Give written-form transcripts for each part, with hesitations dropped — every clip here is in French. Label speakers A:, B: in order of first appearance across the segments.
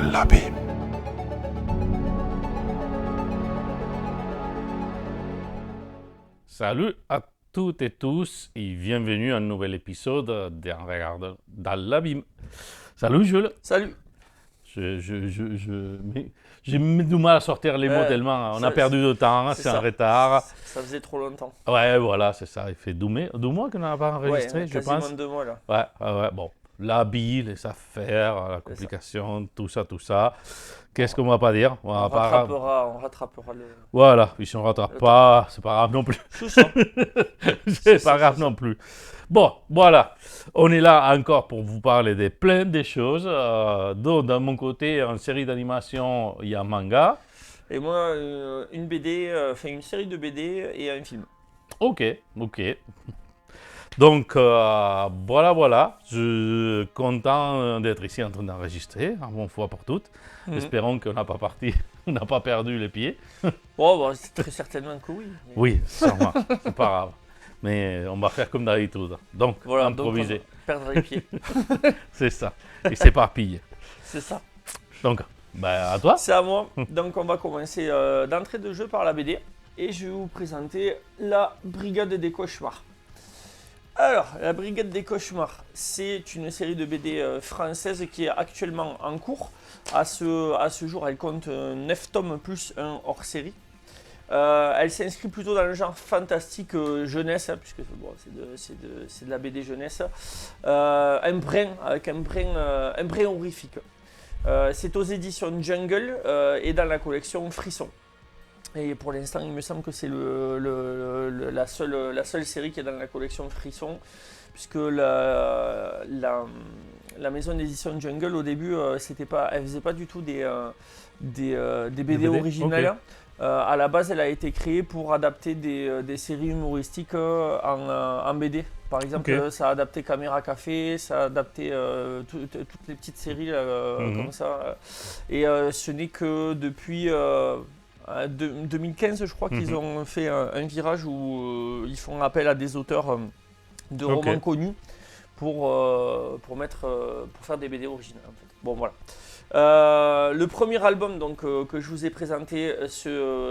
A: dans l'abîme.
B: Salut à toutes et tous et bienvenue à un nouvel épisode d'En regardant dans l'abîme. Salut Jules.
C: Salut.
B: J'ai mis du mal à sortir les mots
C: Ouais,
B: tellement on
C: ça-
B: a perdu de temps,
C: c'est
B: c'est en
C: ça.
B: retard.
C: Ça faisait trop longtemps.
B: Ouais, voilà, c'est ça. Il fait 2 mois qu'on n'a pas enregistré,
C: Ouais,
B: je
C: quasiment
B: pense.
C: 2 mois là.
B: Ouais, bon. L'habit, les affaires, la complication, tout ça. Qu'est-ce qu'on va pas dire? On
C: On
B: va pas...
C: rattrapera le.
B: Voilà, puis si on rattrape pas, c'est pas grave non plus.
C: C'est ça.
B: C'est pas grave non plus. Bon, voilà. On est là encore pour vous parler de plein de choses. Donc, dans mon côté, en série d'animation, il y a manga.
C: Et moi, une BD, une série de BD et un film.
B: Ok. Donc, voilà. Je suis content d'être ici en train d'enregistrer, une bonne fois pour toutes. Espérons qu'on n'a pas on n'a pas perdu les pieds.
C: C'est très certainement que oui. Mais
B: Oui, sûrement, c'est pas grave. Mais on va faire comme d'habitude. Donc,
C: voilà,
B: improviser.
C: donc on va perdre les pieds.
B: C'est ça. Et s'éparpiller.
C: C'est ça.
B: Donc, à toi.
C: C'est à moi. Donc on va commencer d'entrée de jeu par la BD. Et je vais vous présenter la Brigade des Cauchemars. Alors, la Brigade des Cauchemars, c'est une série de BD française qui est actuellement en cours. À ce jour, elle compte 9 tomes plus un hors-série. Elle s'inscrit plutôt dans le genre fantastique jeunesse, puisque bon, c'est de la BD jeunesse. Un brin horrifique. C'est aux éditions Jungle et dans la collection Frisson. Et pour l'instant, il me semble que c'est la seule série qui est dans la collection Frisson, puisque la maison d'édition Jungle, au début, elle faisait pas du tout des BD originales.
B: Okay.
C: À la base, elle a été créée pour adapter des séries humoristiques en BD. Par exemple,
B: Okay.
C: ça a adapté Caméra Café, ça a adapté toutes les petites séries comme ça. Et ce n'est que depuis 2015, je crois qu'ils ont fait un virage où ils font appel à des auteurs de romans connus pour faire des BD originales. En fait. Bon, voilà. Le premier album que je vous ai présenté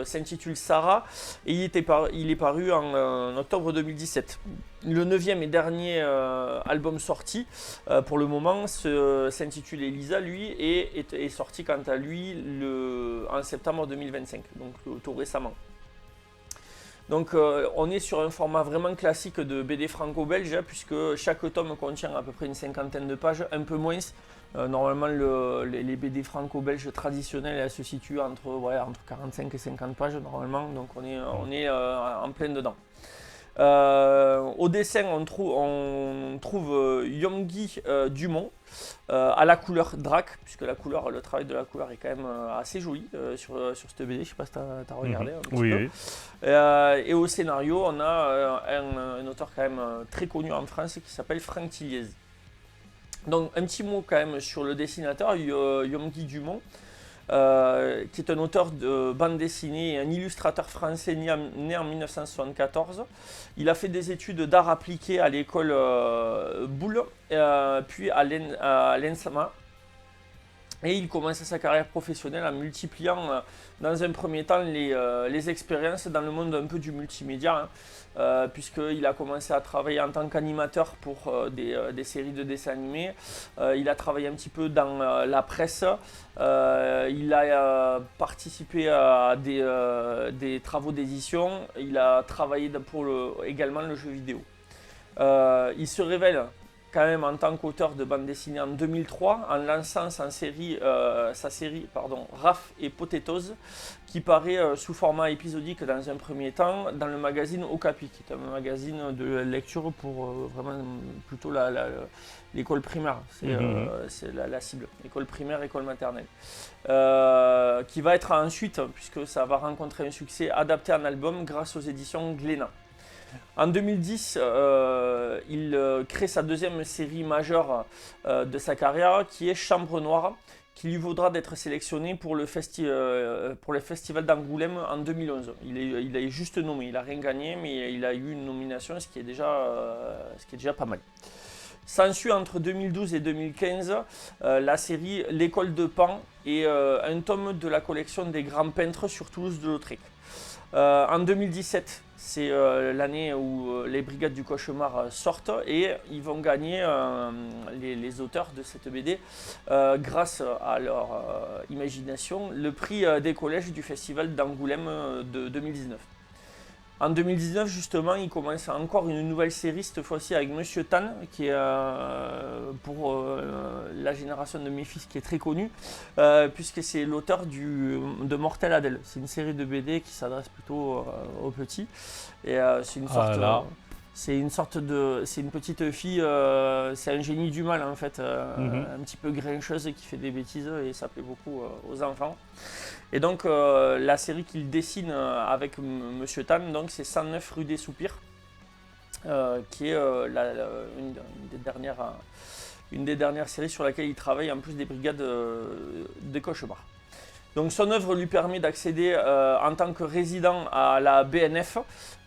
C: s'intitule Sarah et il est paru en octobre 2017. Le 9e et dernier album sorti pour le moment s'intitule Elisa, lui, et est sorti quant à lui en septembre 2025, donc tout récemment. Donc on est sur un format vraiment classique de BD franco-belge, puisque chaque tome contient à peu près une 50aine de pages, un peu moins. Normalement les BD franco-belges traditionnelles elles se situent entre 45 et 50 pages normalement, donc on est en plein dedans. Au dessin on trouve Yonggi Dumont à la couleur Drac, puisque le travail de la couleur est quand même assez joli sur cette BD, je sais pas si tu as regardé un petit peu. Et au scénario on a un auteur quand même très connu en France qui s'appelle Franck Tilliez. Donc un petit mot quand même sur le dessinateur, Yonggi Dumont, qui est un auteur de bande dessinée et un illustrateur français né en 1974. Il a fait des études d'art appliqué à l'école Boulle, puis à l'ENSMA. Et il commence sa carrière professionnelle en multipliant dans un premier temps les expériences dans le monde un peu du multimédia, puisqu'il a commencé à travailler en tant qu'animateur pour des séries de dessins animés. Il a travaillé un petit peu dans la presse. Il a participé à des travaux d'édition. Il a travaillé pour également le jeu vidéo. Il se révèle quand même en tant qu'auteur de bande dessinée en 2003, en lançant sa série Raph et Potatoes, qui paraît sous format épisodique dans un premier temps dans le magazine Okapi, qui est un magazine de lecture pour vraiment plutôt l'école primaire, c'est la cible, école primaire, école maternelle, qui va être ensuite, puisque ça va rencontrer un succès, adapté en album grâce aux éditions Glénat. En 2010, il crée sa deuxième série majeure de sa carrière, qui est Chambre Noire, qui lui vaudra d'être sélectionné pour le festival d'Angoulême en 2011. Il est juste nommé, il n'a rien gagné, mais il a eu une nomination, ce qui est déjà pas mal. S'ensuit entre 2012 et 2015 la série L'école de Pan et un tome de la collection des grands peintres sur Toulouse de Lautrec. En 2017, c'est l'année où les Brigades du Cauchemar sortent et ils vont gagner, les auteurs de cette BD, grâce à leur imagination, le prix des collèges du festival d'Angoulême de 2019. En 2019, justement, il commence encore une nouvelle série, cette fois-ci avec Monsieur Tan, qui est pour la génération de mes fils qui est très connue, puisque c'est l'auteur de Mortel Adèle. C'est une série de BD qui s'adresse plutôt aux petits. Et c'est une petite fille, c'est un génie du mal en fait, un petit peu grincheuse qui fait des bêtises et ça plaît beaucoup aux enfants. Et donc la série qu'il dessine avec Monsieur Tan, donc c'est 109 rue des Soupirs, qui est une des dernières séries sur laquelle il travaille en plus des Brigades des Cauchemars. Donc son œuvre lui permet d'accéder en tant que résident à la BNF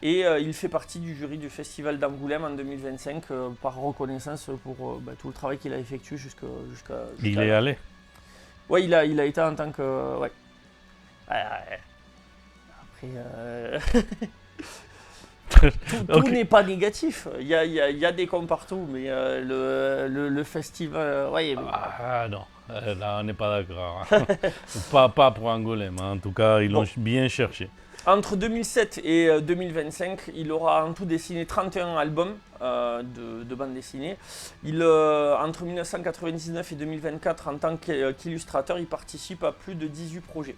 C: et il fait partie du jury du Festival d'Angoulême en 2025 par reconnaissance pour tout le travail qu'il a effectué jusqu'à
B: Il est allé.
C: Oui, il a été en tant que... Ouais. Après... Tout n'est pas négatif, il y a des cons partout, mais le festival...
B: non, là on n'est pas d'accord. Hein. pas pour Angoulême, hein. En tout cas ils l'ont bien cherché.
C: Entre 2007 et 2025, il aura en tout dessiné 31 albums de bande dessinée. Entre 1999 et 2024, en tant qu'illustrateur, il participe à plus de 18 projets.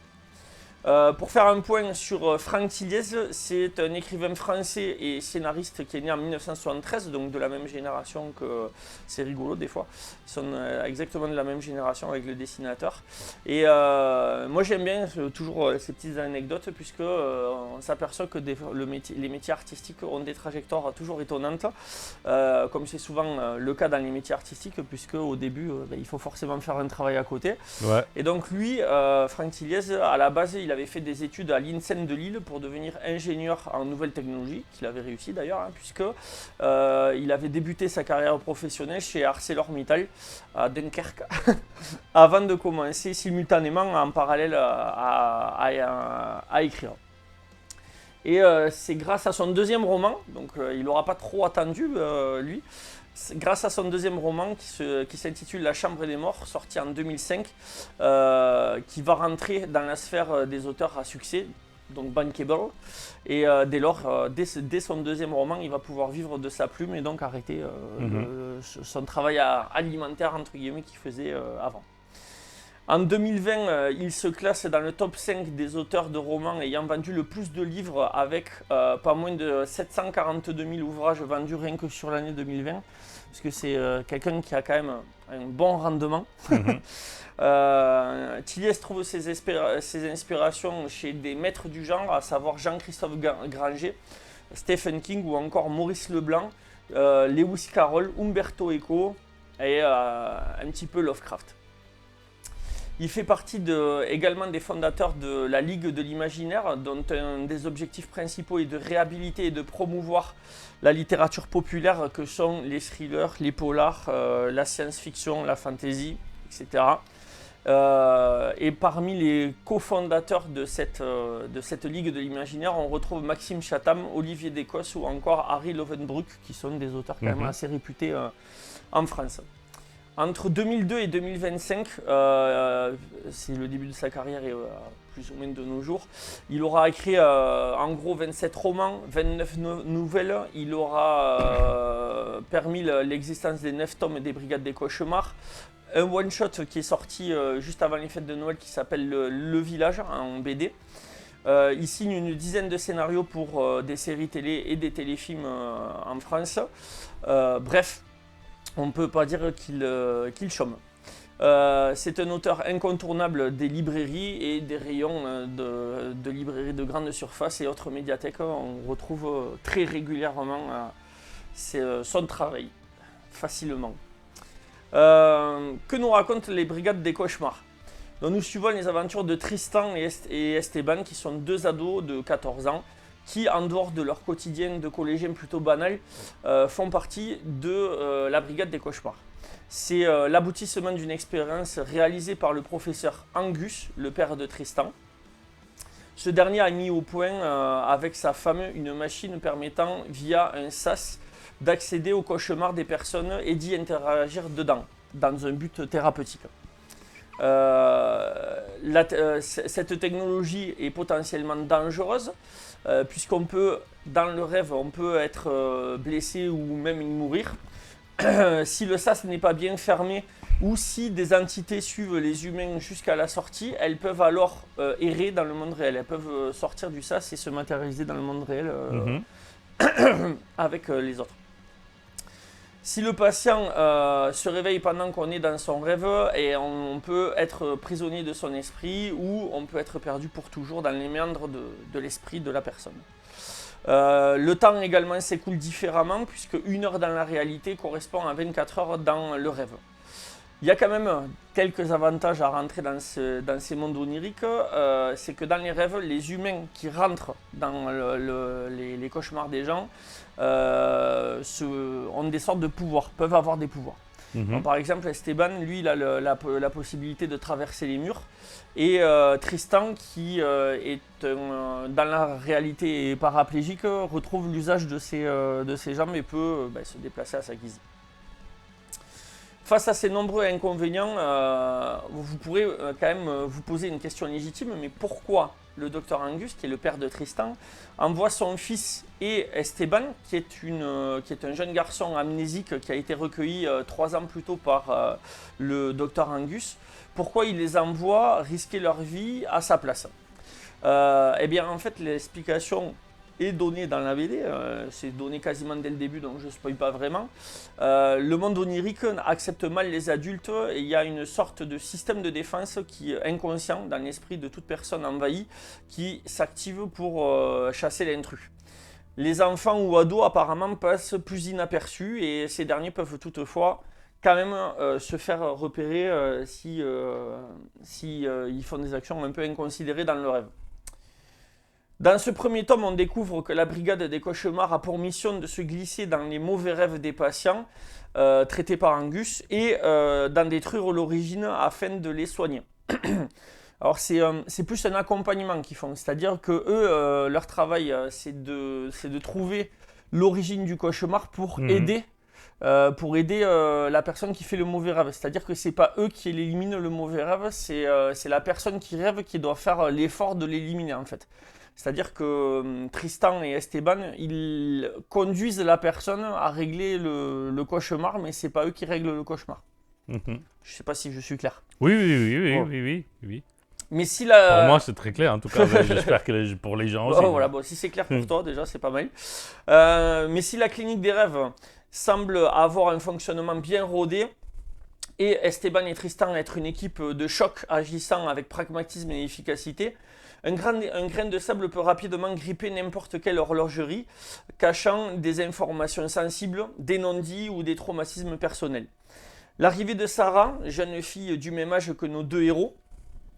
C: Pour faire un point sur Franck Tilliez, c'est un écrivain français et scénariste qui est né en 1973, donc de la même génération que... C'est rigolo des fois, ils sont exactement de la même génération avec le dessinateur. Et moi j'aime bien toujours ces petites anecdotes puisque on s'aperçoit que les métiers artistiques ont des trajectoires toujours étonnantes, comme c'est souvent le cas dans les métiers artistiques, puisque au début il faut forcément faire un travail à côté.
B: Ouais.
C: Et donc lui, Franck Tilliez, à la base il avait fait des études à l'INSEN de Lille pour devenir ingénieur en nouvelles technologies, qu'il avait réussi d'ailleurs, hein, puisque il avait débuté sa carrière professionnelle chez ArcelorMittal à Dunkerque, avant de commencer simultanément en parallèle à écrire. Et c'est grâce à son deuxième roman, donc il n'aura pas trop attendu lui, grâce à son deuxième roman qui s'intitule La Chambre des Morts, sorti en 2005, qui va rentrer dans la sphère des auteurs à succès, donc bankable. Et dès lors, dès son deuxième roman, il va pouvoir vivre de sa plume et donc arrêter son travail alimentaire, entre guillemets, qu'il faisait avant. En 2020, il se classe dans le top 5 des auteurs de romans ayant vendu le plus de livres avec pas moins de 742 000 ouvrages vendus rien que sur l'année 2020. Parce que c'est quelqu'un qui a quand même un bon rendement. Tilliez trouve ses inspirations chez des maîtres du genre, à savoir Jean-Christophe Granger, Stephen King ou encore Maurice Leblanc, Lewis Carroll, Umberto Eco et un petit peu Lovecraft. Il fait partie également des fondateurs de la Ligue de l'Imaginaire, dont un des objectifs principaux est de réhabiliter et de promouvoir la littérature populaire que sont les thrillers, les polars, la science-fiction, la fantasy, etc. Et parmi les cofondateurs de cette Ligue de l'Imaginaire, on retrouve Maxime Chatham, Olivier Descosses ou encore Harry Lovenbruck, qui sont des auteurs quand même assez réputés en France. Entre 2002 et 2025, c'est le début de sa carrière et plus ou moins de nos jours, il aura écrit en gros 27 romans, 29 nouvelles, il aura permis l'existence des 9 tomes des Brigades des Cauchemars, un one-shot qui est sorti juste avant les fêtes de Noël qui s'appelle Le Village en BD. Il signe une dizaine de scénarios pour des séries télé et des téléfilms en France. Bref, on ne peut pas dire qu'il chôme. C'est un auteur incontournable des librairies et des rayons de librairies de grande surface et autres médiathèques. On retrouve très régulièrement son travail, facilement. Que nous racontent les Brigades des Cauchemars? Donc nous suivons les aventures de Tristan et Esteban, qui sont deux ados de 14 ans, qui, en dehors de leur quotidien de collégien plutôt banal, font partie de la brigade des cauchemars. C'est l'aboutissement d'une expérience réalisée par le professeur Angus, le père de Tristan. Ce dernier a mis au point avec sa femme une machine permettant, via un sas, d'accéder aux cauchemars des personnes et d'y interagir dedans, dans un but thérapeutique. Cette technologie est potentiellement dangereuse, puisqu'on peut, dans le rêve, on peut être blessé ou même y mourir. Si le sas n'est pas bien fermé ou si des entités suivent les humains jusqu'à la sortie, elles peuvent alors errer dans le monde réel. Elles peuvent sortir du sas et se matérialiser dans le monde réel avec les autres. Si le patient se réveille pendant qu'on est dans son rêve, et on peut être prisonnier de son esprit ou on peut être perdu pour toujours dans les méandres de l'esprit de la personne. Le temps également s'écoule différemment puisque 1 heure dans la réalité correspond à 24 heures dans le rêve. Il y a quand même quelques avantages à rentrer dans ces mondes oniriques. C'est que dans les rêves, les humains qui rentrent dans les cauchemars des gens ont des sortes de pouvoirs, peuvent avoir des pouvoirs. Donc, par exemple, Esteban, lui, il a la possibilité de traverser les murs. Et Tristan, qui est dans la réalité paraplégique, retrouve l'usage de ses jambes et peut se déplacer à sa guise. Face à ces nombreux inconvénients, vous pourrez quand même vous poser une question légitime, mais pourquoi le docteur Angus, qui est le père de Tristan, envoie son fils et Esteban, qui est un jeune garçon amnésique qui a été recueilli 3 ans plus tôt par le docteur Angus, pourquoi il les envoie risquer leur vie à sa place? Eh bien, en fait, l'explication est donné dans la BD, c'est donné quasiment dès le début, donc je ne spoil pas vraiment. Le monde onirique accepte mal les adultes et il y a une sorte de système de défense qui est inconscient dans l'esprit de toute personne envahie qui s'active pour chasser l'intrus. Les enfants ou ados apparemment passent plus inaperçus et ces derniers peuvent toutefois quand même se faire repérer si ils font des actions un peu inconsidérées dans le rêve. Dans ce premier tome, on découvre que la brigade des cauchemars a pour mission de se glisser dans les mauvais rêves des patients traités par Angus et d'en détruire l'origine afin de les soigner. Alors c'est plus un accompagnement qu'ils font, c'est-à-dire que eux, leur travail, c'est de trouver l'origine du cauchemar pour aider la personne qui fait le mauvais rêve. C'est-à-dire que c'est pas eux qui éliminent le mauvais rêve, c'est la personne qui rêve qui doit faire l'effort de l'éliminer en fait. C'est-à-dire que Tristan et Esteban, ils conduisent la personne à régler le cauchemar, mais c'est pas eux qui règlent le cauchemar. Je sais pas si je suis clair.
B: Oui.
C: Mais si
B: Pour moi, c'est très clair, en tout cas. J'espère que pour les gens aussi.
C: Voilà, si c'est clair pour toi, déjà, c'est pas mal. Mais si la clinique des rêves semble avoir un fonctionnement bien rodé, et Esteban et Tristan être une équipe de choc agissant avec pragmatisme et efficacité, un grain de sable peut rapidement gripper n'importe quelle horlogerie, cachant des informations sensibles, des non-dits ou des traumatismes personnels. L'arrivée de Sarah, jeune fille du même âge que nos 2 héros,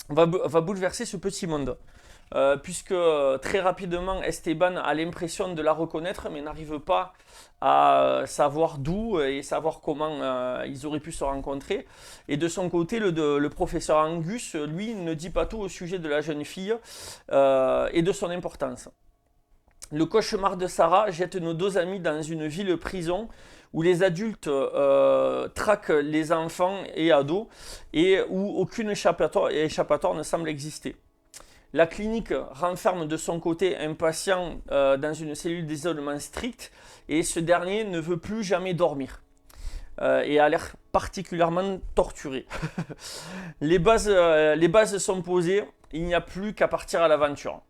C: va bouleverser ce petit monde. Puisque très rapidement, Esteban a l'impression de la reconnaître, mais n'arrive pas à savoir d'où et savoir comment ils auraient pu se rencontrer. Et de son côté, le professeur Angus, lui, ne dit pas tout au sujet de la jeune fille et de son importance. Le cauchemar de Sarah jette nos 2 amis dans une ville-prison où les adultes traquent les enfants et ados et où aucune échappatoire ne semble exister. La clinique renferme de son côté un patient dans une cellule d'isolement strict et ce dernier ne veut plus jamais dormir et a l'air particulièrement torturé. Les bases sont posées, il n'y a plus qu'à partir à l'aventure.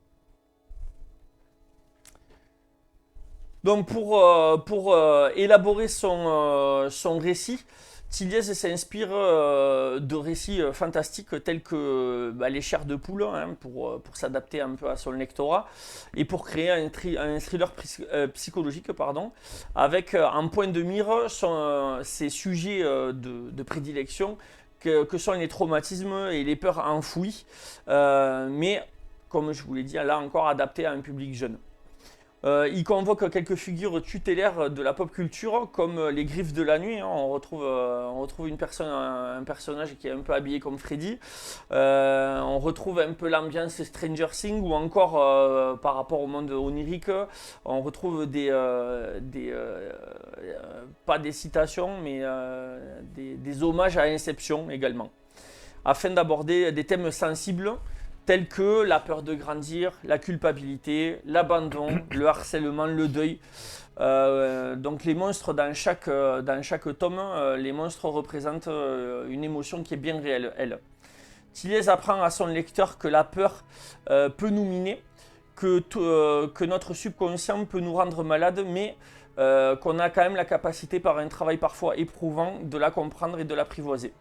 C: Donc pour élaborer son récit, Tilliez s'inspire de récits fantastiques tels que Les Chairs de Poule, pour s'adapter un peu à son lectorat, et pour créer un thriller psychologique, avec en point de mire ses sujets de prédilection que sont les traumatismes et les peurs enfouies, mais comme je vous l'ai dit, là encore adapté à un public jeune. Il convoque quelques figures tutélaires de la pop culture, comme les Griffes de la Nuit. Hein. On retrouve un personnage qui est un peu habillé comme Freddy. On retrouve un peu l'ambiance Stranger Things, ou encore par rapport au monde onirique, on retrouve pas des citations, mais des hommages à Inception également, afin d'aborder des thèmes sensibles tels que la peur de grandir, la culpabilité, l'abandon, le harcèlement, le deuil. Donc les monstres dans chaque tome, les monstres représentent une émotion qui est bien réelle, elle. Tilliez apprend à son lecteur que la peur peut nous miner, que notre subconscient peut nous rendre malade, mais qu'on a quand même la capacité, par un travail parfois éprouvant, de la comprendre et de l'apprivoiser.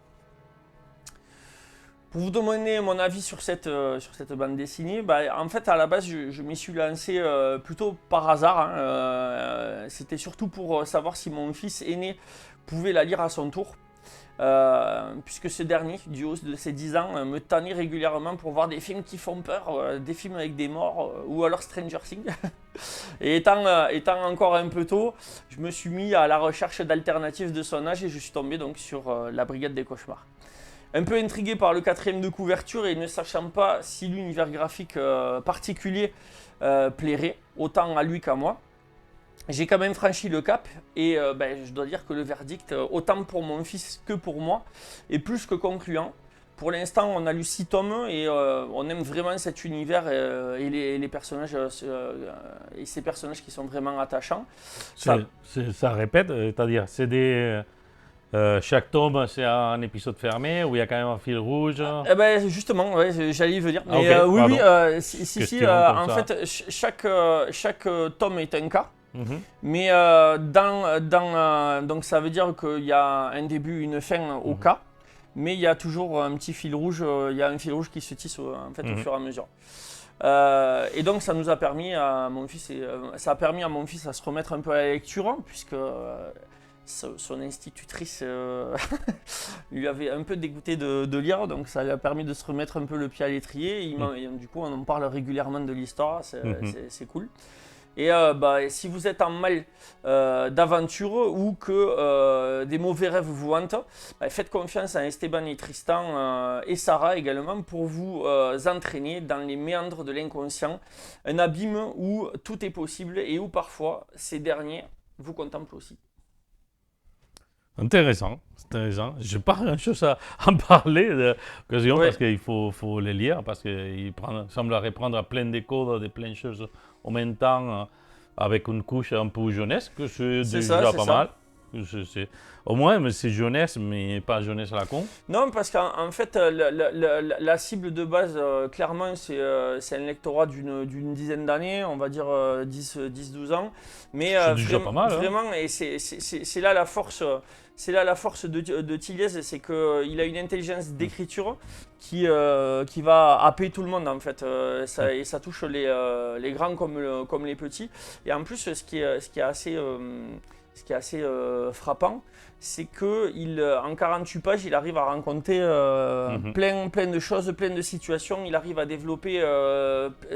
C: Pour vous donner mon avis sur cette bande dessinée, en fait à la base je m'y suis lancé plutôt par hasard. Hein. C'était surtout pour savoir si mon fils aîné pouvait la lire à son tour. Puisque ce dernier, du haut de ses 10 ans, me tannait régulièrement pour voir des films qui font peur, des films avec des morts, ou alors Stranger Things. Et étant encore un peu tôt, je me suis mis à la recherche d'alternatives de son âge et je suis tombé donc sur la Brigade des Cauchemars. Un peu intrigué par le 4e de couverture et ne sachant pas si l'univers graphique particulier plairait autant à lui qu'à moi, j'ai quand même franchi le cap et je dois dire que le verdict, autant pour mon fils que pour moi, est plus que concluant. Pour l'instant, on a lu 6 tomes et on aime vraiment cet univers et les personnages et ces personnages qui sont vraiment attachants.
B: Ça répète, c'est-à-dire c'est des... chaque tome, c'est un épisode fermé où il y a quand même un fil rouge.
C: Justement, ouais, j'allais y venir. Mais
B: okay,
C: oui, en fait, chaque tome est un cas. Mais donc ça veut dire qu'il y a un début, une fin au cas, mais il y a toujours un petit fil rouge, il y a un fil rouge qui se tisse au fur et à mesure. Et donc ça nous a permis à mon fils, à se remettre un peu à la lecture, puisque son institutrice lui avait un peu dégoûté de lire, donc ça lui a permis de se remettre un peu le pied à l'étrier. Et du coup, on en parle régulièrement de l'histoire, c'est cool. Et si vous êtes en mal d'aventure ou que des mauvais rêves vous hantent, faites confiance à Esteban et Tristan et Sarah également pour vous entraîner dans les méandres de l'inconscient, un abîme où tout est possible et où parfois ces derniers vous contemplent aussi.
B: Intéressant. Je n'ai pas grand-chose à en parler de l'occasion parce qu'il faut les lire, parce qu'il semblerait prendre plein d'échos de plein de choses en même temps, avec une couche un peu jeunesse, que c'est déjà pas mal. Au moins, mais c'est jeunesse, mais pas jeunesse à la con.
C: Non, parce qu'en fait, la cible de base, clairement, c'est un lectorat d'une dizaine d'années, on va dire 10-12 ans. Mais
B: c'est déjà pas mal.
C: Vraiment, et c'est là la force. C'est là la force de Tilliez, c'est qu'il a une intelligence d'écriture qui va happer tout le monde en fait. Et ça touche les grands comme les petits. Et en plus, ce qui est assez frappant, c'est qu'en 48 pages, il arrive à raconter plein de choses, plein de situations. Il arrive à développer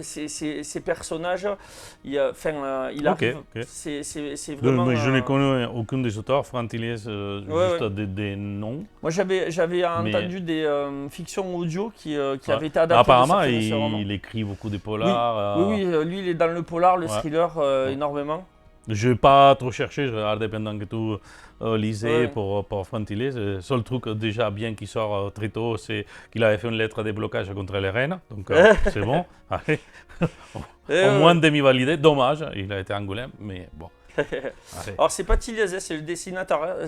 C: ses personnages. Il arrive. C'est vraiment.
B: Mais je ne connais aucun des auteurs, Franck Tilliez, juste des noms.
C: Moi, j'avais entendu des fictions audio qui avaient été adaptées.
B: Apparemment, il écrit beaucoup de polars.
C: Oui, lui, il est dans le polar, le thriller, énormément.
B: Je n'ai pas trop cherché, je regardais pendant que tu lisais pour Franck Tilliez. Le seul truc déjà bien qui sort très tôt, c'est qu'il avait fait une lettre de blocage contre les Rennes. Donc c'est bon. Allez. Au moins demi-validé. Dommage, il a été à Angoulême, mais bon.
C: Alors c'est pas Tilliez, c'est le dessinateur.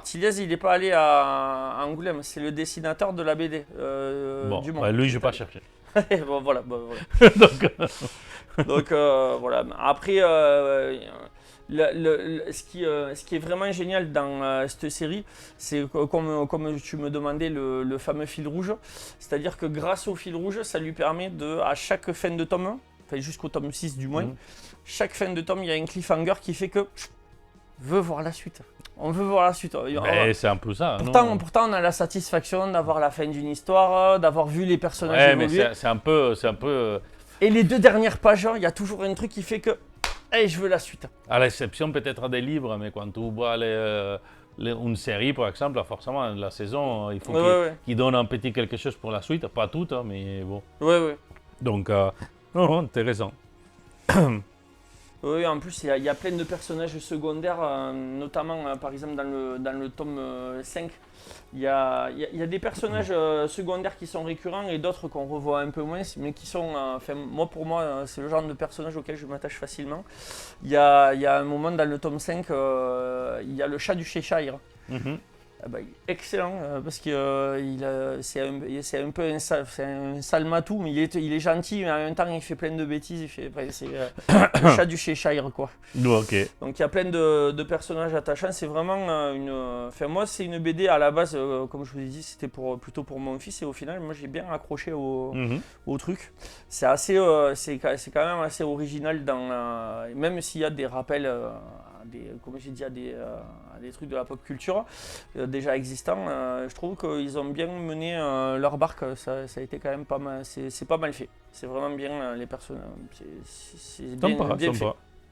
C: Tilliez, il n'est pas allé à Angoulême, c'est le dessinateur de la BD du monde.
B: Lui, je n'ai pas cherché.
C: Bon, voilà.
B: Donc,
C: voilà. Après, ce qui est vraiment génial dans cette série, c'est comme tu me demandais le fameux fil rouge. C'est-à-dire que grâce au fil rouge, ça lui permet à chaque fin de tome, enfin jusqu'au tome 6 du moins, chaque fin de tome, il y a un cliffhanger qui fait que veut voir la suite. On veut voir la suite.
B: C'est un peu ça.
C: Pourtant, on a la satisfaction d'avoir la fin d'une histoire, d'avoir vu les personnages évoluer.
B: Mais c'est un peu
C: Et les 2 dernières pages, il y a toujours un truc qui fait que hey, je veux la suite.
B: À l'exception peut-être des livres, mais quand tu vois une série, par exemple, forcément, la saison, il faut qu'il donne un petit quelque chose pour la suite. Pas toute, hein, mais bon.
C: Ouais.
B: Donc, non, intéressant.
C: Oui, en plus, il y a plein de personnages secondaires, notamment, par exemple, dans le tome 5. Il y a des personnages secondaires qui sont récurrents et d'autres qu'on revoit un peu moins, mais qui sont, pour moi, c'est le genre de personnage auquel je m'attache facilement. Il y a un moment dans le tome 5, il y a le chat du Cheshire. Il est excellent parce que c'est un peu un sale matou, mais il est gentil, mais en même temps il fait plein de bêtises. C'est le chat du Cheshire, quoi.
B: Ok.
C: Donc il y a plein de personnages attachants. C'est vraiment moi, c'est une BD à la base, comme je vous ai dit, c'était plutôt pour mon fils, et au final, moi j'ai bien accroché au truc. C'est quand même assez original, même s'il y a des rappels. Comme j'ai dit, à des trucs de la pop culture déjà existants, je trouve qu'ils ont bien mené leur barque. Ça a été quand même pas mal, c'est pas mal fait. C'est vraiment bien les personnages. C'est bien fait.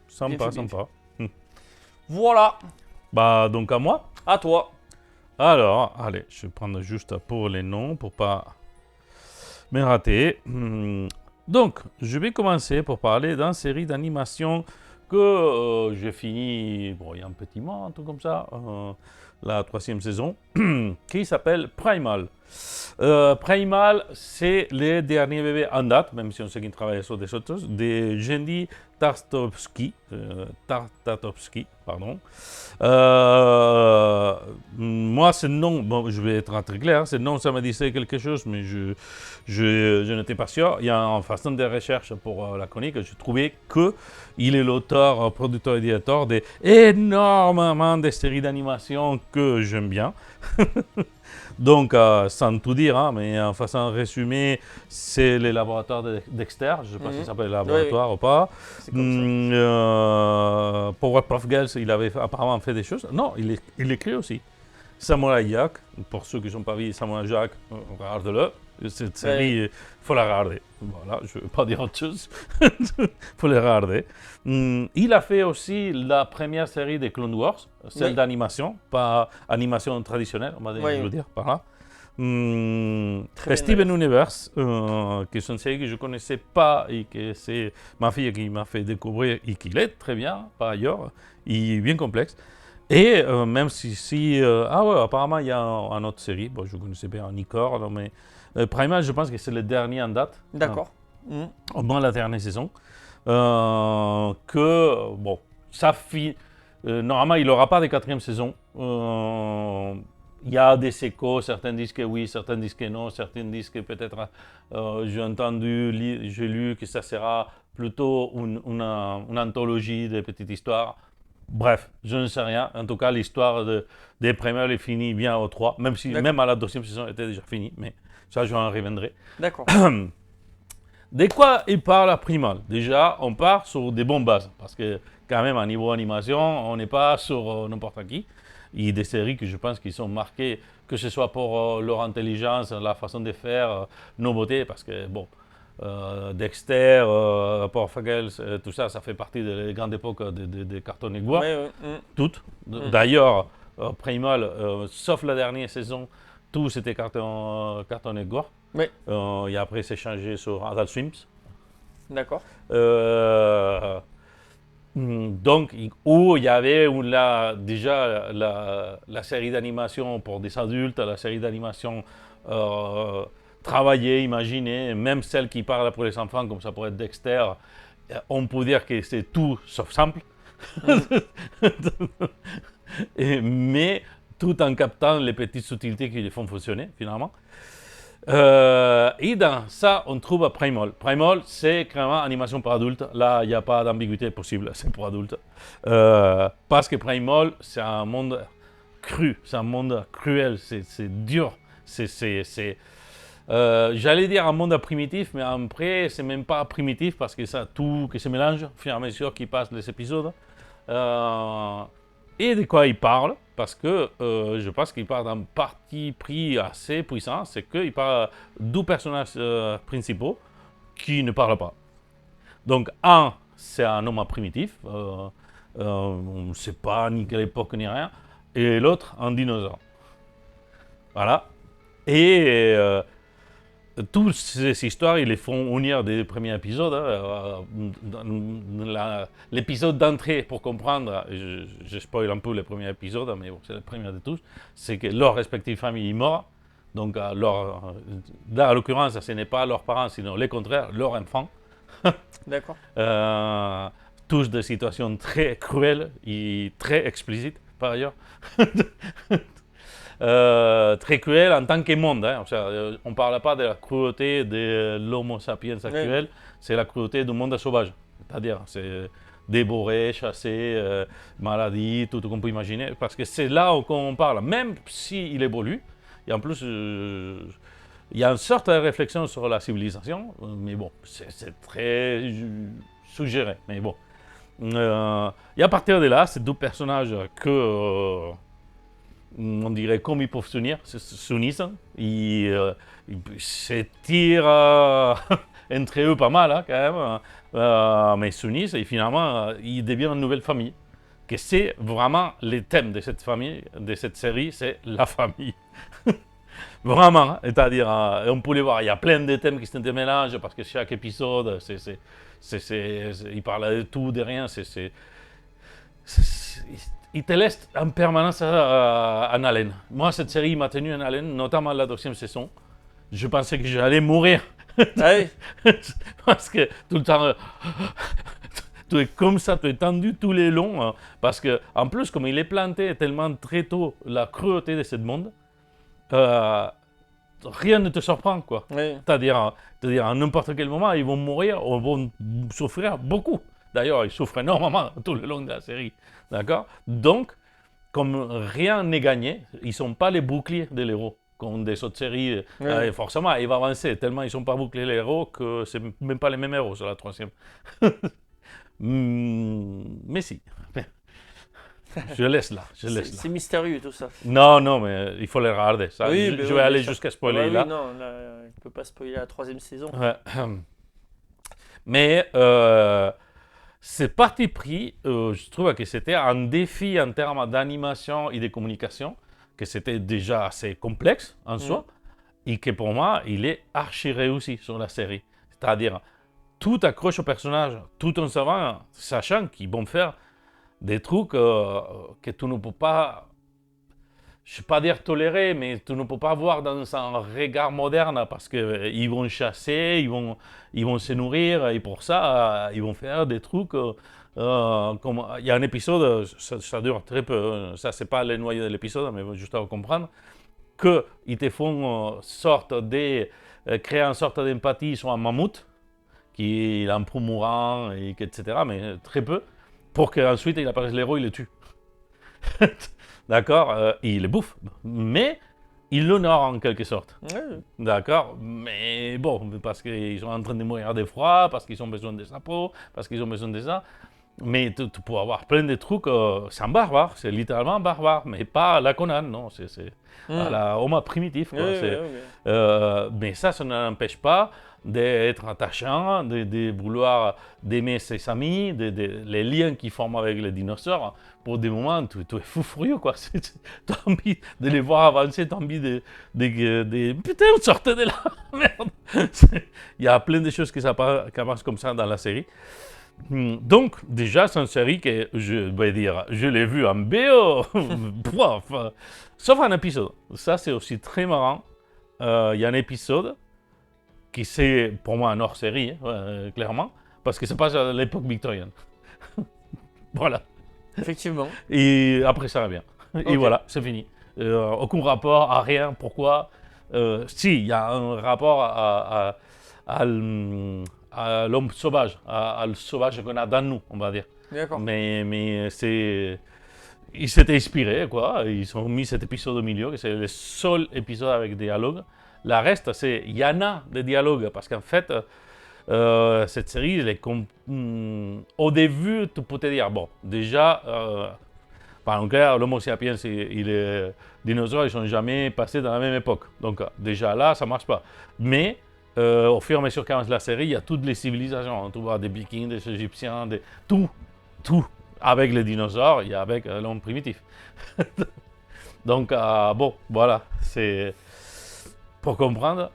B: Sympa.
C: Voilà.
B: Bah donc à moi.
C: À toi.
B: Alors, allez, je vais prendre juste pour les noms pour pas me rater. Donc, je vais commencer pour parler d'une série d'animation que j'ai fini, il y a un petit mois, un truc comme ça, la 3e saison, qui s'appelle Primal. Primal, c'est le dernier bébé en date, même si on sait qu'il travaille sur des autres choses, de Genndy Tartakovsky, pardon. Moi, ce nom, je vais être très clair, ce nom, ça me disait quelque chose, mais je n'étais pas sûr. Il y a en façon de recherche pour la chronique, je trouvais qu'il est l'auteur, producteur et directeur d'énormément de séries d'animation que j'aime bien. Donc, sans tout dire, hein, mais en façon résumée, c'est les laboratoires de Dexter. Je ne sais pas si ça s'appelle laboratoire ou pas. Powerpuff Girls, il avait apparemment fait des choses. Non, il écrit aussi. Samurai Jack, pour ceux qui n'ont pas vu Samurai Jack, regarde-le. Cette série, il faut la regarder. Voilà, je ne vais pas dire autre chose. Il faut la regarder. Il a fait aussi la première série des Clone Wars, celle d'animation, pas animation traditionnelle, on va dire par là. Steven Universe, qui est une série que je ne connaissais pas et que c'est ma fille qui m'a fait découvrir et qu'il est très bien, par ailleurs, il est bien complexe. Et même si apparemment il y a une autre série, je connaissais bien Nicor, mais Primal, je pense que c'est le dernier en date.
C: D'accord.
B: Au moins la dernière saison. Ça finit. Normalement, il n'aura pas de 4e saison. Il y a des échos, certains disent que oui, certains disent que non, certains disent que peut-être, j'ai lu que ça sera plutôt une anthologie de petites histoires. Bref, je ne sais rien. En tout cas, l'histoire des Primal est finie bien au 3, même à la 2e saison, elle était déjà finie, mais ça, je en reviendrai.
C: D'accord.
B: De quoi il parle à Primal? Déjà, on part sur des bonnes bases, parce que quand même, à niveau animation, on n'est pas sur n'importe qui. Il y a des séries que je pense qu'ils sont marquées, que ce soit pour leur intelligence, la façon de faire, nouveauté, parce que, Dexter, Powerpuff Girls, tout ça, ça fait partie de la grande époque des Cartoon Network. Toutes. D'ailleurs, Primal, sauf la dernière saison, tout c'était Cartoon Network. Et après, c'est changé sur Adult Swim.
C: D'accord.
B: Donc, où il y avait déjà la série d'animation pour des adultes, la série d'animation travaillée, imaginée, même celle qui parle pour les enfants, comme ça pourrait être Dexter, on peut dire que c'est tout sauf simple. Mais tout en captant les petites subtilités qui les font fonctionner, finalement. Et dans ça, on trouve Primal. Primal, c'est carrément animation pour adultes. Là, il n'y a pas d'ambiguïté possible, c'est pour adultes. Parce que Primal, c'est un monde cru, c'est un monde cruel, c'est dur. J'allais dire un monde primitif, mais après, c'est même pas primitif parce que ça tout qui se mélange au fur et à mesure qu'ils passent les épisodes. Et de quoi il parle? Parce que je pense qu'il parle d'un parti pris assez puissant, c'est qu'il parle 2 personnages principaux qui ne parlent pas. Donc, c'est un homme primitif. On ne sait pas ni quelle époque ni rien. Et l'autre, un dinosaure. Voilà. Et toutes ces histoires, ils les font unir des premiers épisodes. L'épisode d'entrée, pour comprendre, je spoil un peu les premiers épisodes, mais bon, c'est le premier de tous, c'est que leur respective famille est morte. Donc, là, en l'occurrence, ce n'est pas leurs parents, sinon le contraire, leurs enfants.
C: D'accord.
B: Tous des situations très cruelles et très explicites, par ailleurs. Très cruel en tant que monde. Hein. On ne parle pas de la cruauté de l'homo sapiens actuel, oui. C'est la cruauté du monde sauvage. C'est-à-dire, c'est dévoré, chassé, maladie, tout ce qu'on peut imaginer. Parce que c'est là qu'on parle, même s'il évolue. Et en plus, il y a une sorte de réflexion sur la civilisation, mais bon, c'est très suggéré. Mais bon. Et à partir de là, ces deux personnages que... on dirait comme ils peuvent s'unissent, ils s'étirent entre eux pas mal, hein, quand même, mais s'unissent et finalement ils deviennent une nouvelle famille. Que c'est vraiment le thème de cette famille, de cette série, c'est la famille. Vraiment, hein, c'est-à-dire, on peut les voir, il y a plein de thèmes qui se mélangent parce que chaque épisode, il parle de tout, de rien, il te laisse en permanence en haleine. Moi, cette série m'a tenu en haleine, notamment la 2e saison. Je pensais que j'allais mourir.
C: Ah oui.
B: Parce que tout le temps, tu es comme ça, tu es tendu tous les longs. Parce que, en plus, comme il est planté tellement très tôt la cruauté de ce monde, rien ne te surprend, quoi. Oui. C'est-à-dire, à n'importe quel moment, ils vont mourir, ou vont souffrir beaucoup. D'ailleurs, ils souffrent énormément tout le long de la série. D'accord? Donc, comme rien n'est gagné, ils ne sont pas les boucliers des héros, comme des autres séries. Oui. Forcément, ils vont avancer, tellement ils ne sont pas boucliers les héros que ce n'est même pas les mêmes héros sur la 3e. Mais si. Je laisse là.
C: C'est mystérieux tout ça.
B: Non, mais il faut les regarder. Ça,
C: oui,
B: je vais aller jusqu'à spoiler là.
C: Oui, non, là, il ne peut pas spoiler la 3e saison.
B: Ouais. Mais ce parti pris, je trouve que c'était un défi en termes d'animation et de communication, que c'était déjà assez complexe en soi, et que pour moi, il est archi réussi sur la série. C'est-à-dire, tout accroche au personnage, tout en sachant qu'ils vont faire des trucs que tu ne peux pas, je ne vais pas dire tolérer, mais tu ne peux pas voir dans un regard moderne parce qu'ils vont chasser, ils vont se nourrir et pour ça, ils vont faire des trucs comme... Il y a un épisode, ça dure très peu, ça c'est pas le noyau de l'épisode, mais juste à comprendre, qu'ils te font créer une sorte d'empathie sur un mammouth qui est un peu mourant, etc., mais très peu, pour qu'ensuite il apparaisse l'héros, il le tue. D'accord, il le bouffe, mais il l'honore en quelque sorte. Oui. D'accord, mais bon, parce qu'ils sont en train de mourir de froid, parce qu'ils ont besoin de sa peau, parce qu'ils ont besoin de ça. Mais tu peux avoir plein de trucs, c'est un barbare, c'est littéralement un barbare, mais pas à la Conan, non, c'est à la Homo primitif. Quoi. Oui. Mais ça ne n'empêche pas d'être attachant, de vouloir d'aimer ses amis, les liens qu'ils forment avec les dinosaures. Pour des moments, tu es fou furieux, quoi. Tu as envie de les voir avancer, tu as envie de... Putain, sortez de là, merde. Il y a plein de choses qui avancent comme ça dans la série. Donc, déjà, c'est une série que, je vais dire, je l'ai vue en BO, sauf un épisode. Ça, c'est aussi très marrant. Il y a un épisode qui c'est pour moi un hors-série, clairement, parce que c'est pas à l'époque victorienne. Voilà.
C: Effectivement.
B: Et après, ça revient. Okay. Et voilà, c'est fini. Aucun rapport à rien. Pourquoi si, il y a un rapport à l'homme sauvage, à le sauvage qu'on a dans nous, on va dire.
C: D'accord.
B: Mais c'est... Ils s'étaient inspirés, quoi. Ils ont mis cet épisode au milieu, que c'est le seul épisode avec dialogue. Le reste, il y en a des dialogues, parce qu'en fait, cette série, au début, tu peux te dire, bon, déjà, en clair, l'homo sapiens et les dinosaures, ils ne sont jamais passés dans la même époque. Donc, déjà là, ça ne marche pas. Mais au fur et à mesure qu'avance la série, il y a toutes les civilisations. Tu vois des Vikings, des Égyptiens, tout. Avec les dinosaures et avec l'homme primitif. Donc, bon, voilà, c'est pour comprendre.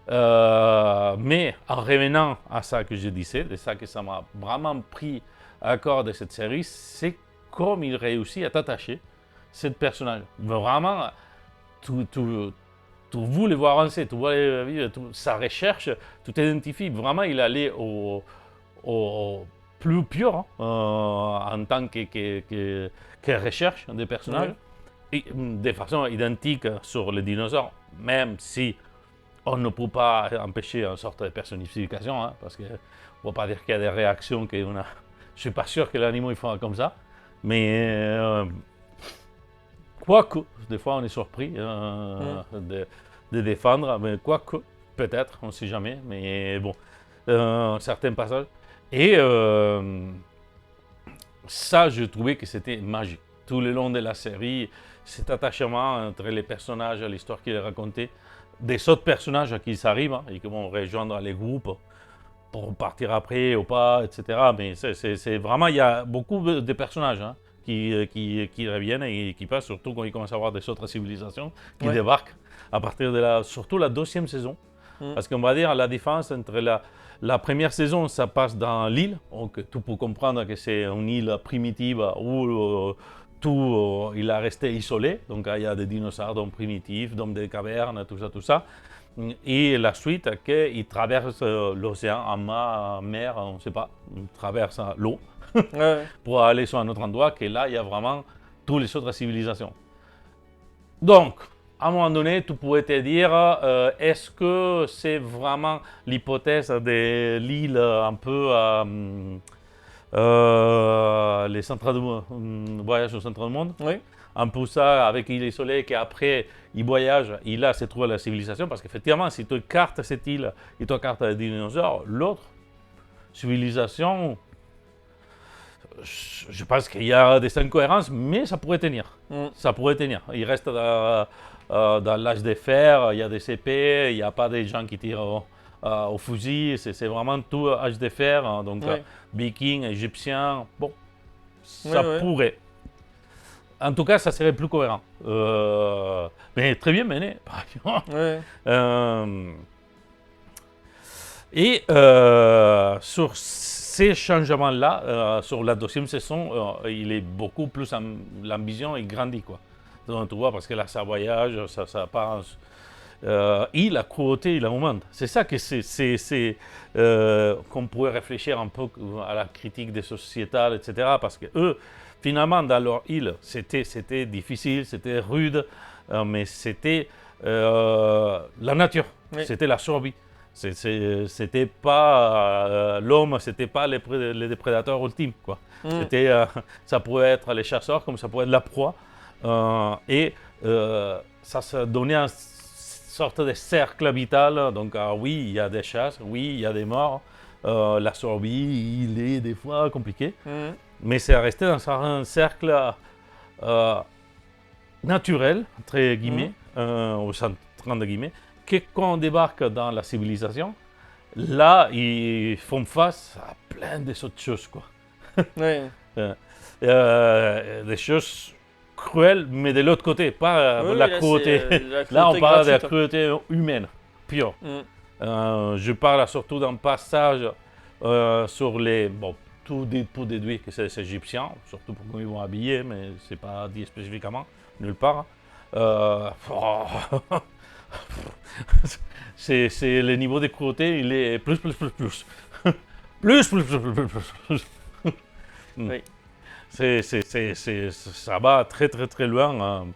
B: Mais en revenant à ça que je disais, de ça que ça m'a vraiment pris à corps de cette série, c'est comme il réussit à t'attacher ce personnage. Vraiment, tu voulais voir avancer, tu voulais vivre sa recherche, tu t'identifies. Vraiment, il allait au plus pur en tant que recherche des personnages. Et de façon identique sur les dinosaures, même si on ne peut pas empêcher une sorte de personnification, parce qu'on ne va pas dire qu'il y a des réactions je ne suis pas sûr que l'animal ils font comme ça, mais quoique, des fois on est surpris de défendre, mais quoique, peut-être, on ne sait jamais, mais bon, certains passages. Et ça, je trouvais que c'était magique. Tout le long de la série, cet attachement entre les personnages, l'histoire qu'il racontait, des autres personnages à qui ils arrivent et qui vont rejoindre les groupes pour partir après ou pas, etc. Mais c'est vraiment, il y a beaucoup de personnages qui reviennent et qui passent, surtout quand il commence à avoir des autres civilisations qui débarquent à partir de surtout la deuxième saison. Parce qu'on va dire la différence entre la première saison, ça passe dans l'île, donc tu peux comprendre que c'est une île primitive où tout il a resté isolé, donc il y a des dinosaures, d'hommes primitifs, d'hommes des cavernes, tout ça. Et la suite, qu'il traverse l'océan en mer, on ne sait pas, il traverse l'eau pour aller sur un autre endroit, que là, il y a vraiment toutes les autres civilisations. Donc, à un moment donné, tu pourrais te dire, est-ce que c'est vraiment l'hypothèse de l'île un peu les centres de voyage au centre du monde?
C: Oui.
B: Un peu ça, avec l'île isolée, qu'après, il voyage, il a se trouve la civilisation, parce qu'effectivement, si tu écartes cette île et tu écartes les dinosaures, l'autre civilisation, je pense qu'il y a des incohérences, mais ça pourrait tenir. Ça pourrait tenir. Il reste dans l'âge de fer, il y a des épées, il n'y a pas des gens qui tirent au fusil, c'est vraiment tout âge de fer, donc vikings, égyptiens, bon, ça pourrait. En tout cas, ça serait plus cohérent. Mais très bien mené, par exemple. Et sur ces changements-là, sur la deuxième saison, il est beaucoup plus, l'ambition est grandie, quoi. Donc, tu vois, parce que là, ça voyage, ça passe. Et la cruauté, il augmente. C'est ça que qu'on pourrait réfléchir un peu à la critique des sociétales, etc. Parce que eux, finalement, dans leur île, c'était difficile, c'était rude, mais c'était la nature, c'était la survie. C'était pas l'homme, c'était pas les prédateurs ultimes, quoi. Ça pouvait être les chasseurs, comme ça pouvait être la proie. Ça se donnait une sorte de cercle vital. Donc, oui, il y a des chasses, oui, il y a des morts. La survie, il est des fois compliqué. Mais c'est resté dans un cercle naturel, entre guillemets, au centre de guillemets, que quand on débarque dans la civilisation, là, ils font face à plein d'autres choses, quoi. Des choses cruelles, mais de l'autre côté, pas la cruauté. Là, on parle de la cruauté humaine, pure. Je parle surtout d'un passage sur les... Bon, tout pour déduire que c'est les Égyptiens, surtout pour comment ils vont habiller, mais c'est pas dit spécifiquement, nulle part. C'est le niveau de cruauté, il est plus. Oui. Ça va très très très loin,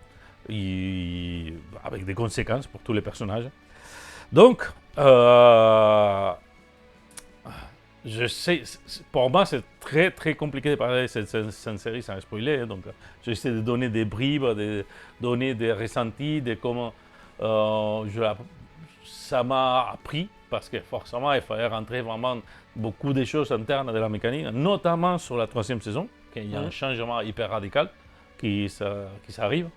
B: avec des conséquences pour tous les personnages. Donc, je sais, pour moi, c'est très très compliqué de parler de cette série sans spoiler. Donc, j'essaie de donner des bribes, de donner des ressentis, de comment ça m'a appris, parce que forcément, il fallait rentrer vraiment beaucoup de choses internes de la mécanique, notamment sur la troisième saison, qu'il y a un changement hyper radical qui s'arrive.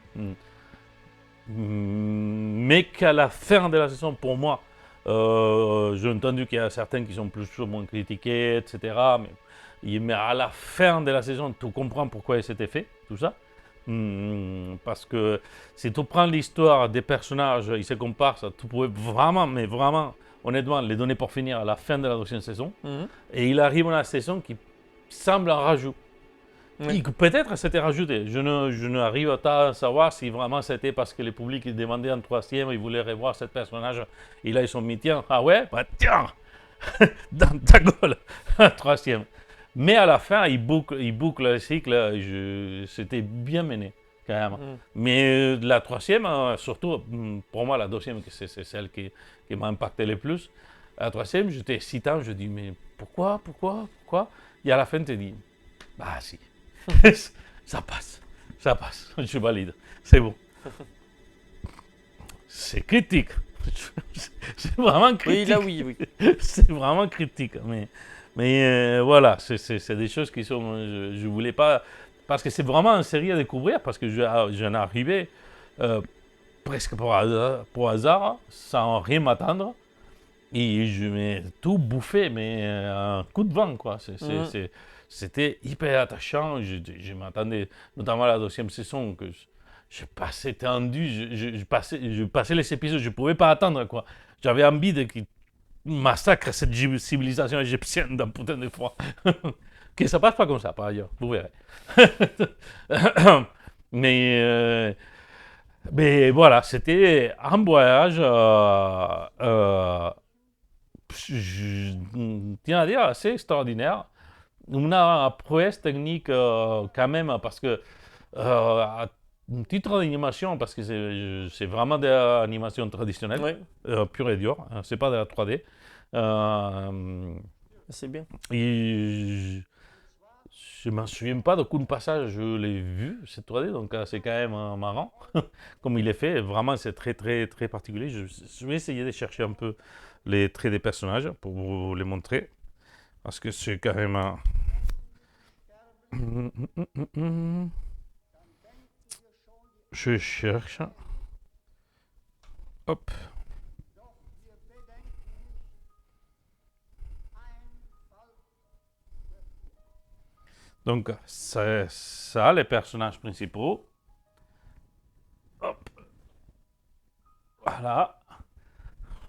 B: Mais qu'à la fin de la saison, pour moi, J'ai entendu qu'il y a certains qui sont plus ou moins critiqués, etc. Mais à la fin de la saison, tu comprends pourquoi c'était fait, tout ça. Parce que si tu prends l'histoire des personnages, ils se comparent, ça, tu pouvais vraiment, mais vraiment, honnêtement, les donner pour finir à la fin de la deuxième saison. Et il arrive à la saison qui semble un rajout.
C: Oui.
B: Peut-être c'était rajouté. Je n'arrive pas à savoir si vraiment c'était parce que le public demandait un troisième, ils voulaient revoir ce personnage. Et là, ils sont mis, tiens, ah ouais, bah tiens, dans ta gueule, un troisième. Mais à la fin, il boucle le cycle. C'était bien mené, quand même. Mais la troisième, surtout pour moi, la deuxième, c'est celle qui m'a impacté le plus. La troisième, j'étais excitant. Je dis, mais pourquoi? Et à la fin, tu dis, bah si, ça passe, je valide, c'est bon. C'est critique. C'est vraiment critique.
C: Oui, là, oui.
B: C'est vraiment critique. Mais voilà, c'est des choses qui sont. Je voulais pas. Parce que c'est vraiment une série à découvrir, parce que j'en arrivais presque pour hasard, sans rien m'attendre. Et je m'ai tout bouffé, mais un coup de vent, quoi. C'était hyper attachant. Je m'attendais, notamment à la deuxième saison, que je passais tendu. Je passais les épisodes, je ne pouvais pas attendre, quoi. J'avais envie qu'ils massacrent cette civilisation égyptienne d'un putain de fois. Que ça passe pas comme ça, par ailleurs, vous verrez. Mais voilà, c'était un voyage. Je tiens à dire, assez extraordinaire. Une prouesse technique quand même, parce que à titre d'animation, parce que c'est vraiment de l'animation traditionnelle, pure et dure, hein, c'est pas de la 3D.
C: C'est bien.
B: Et je ne m'en souviens pas de coup passage, je l'ai vu, cette 3D, donc c'est quand même marrant, comme il est fait. Vraiment, c'est très, très, très particulier. Je vais essayer de chercher un peu les traits des personnages pour vous les montrer, parce que c'est quand même Je cherche. Hop. Donc, c'est ça, les personnages principaux. Hop. Voilà.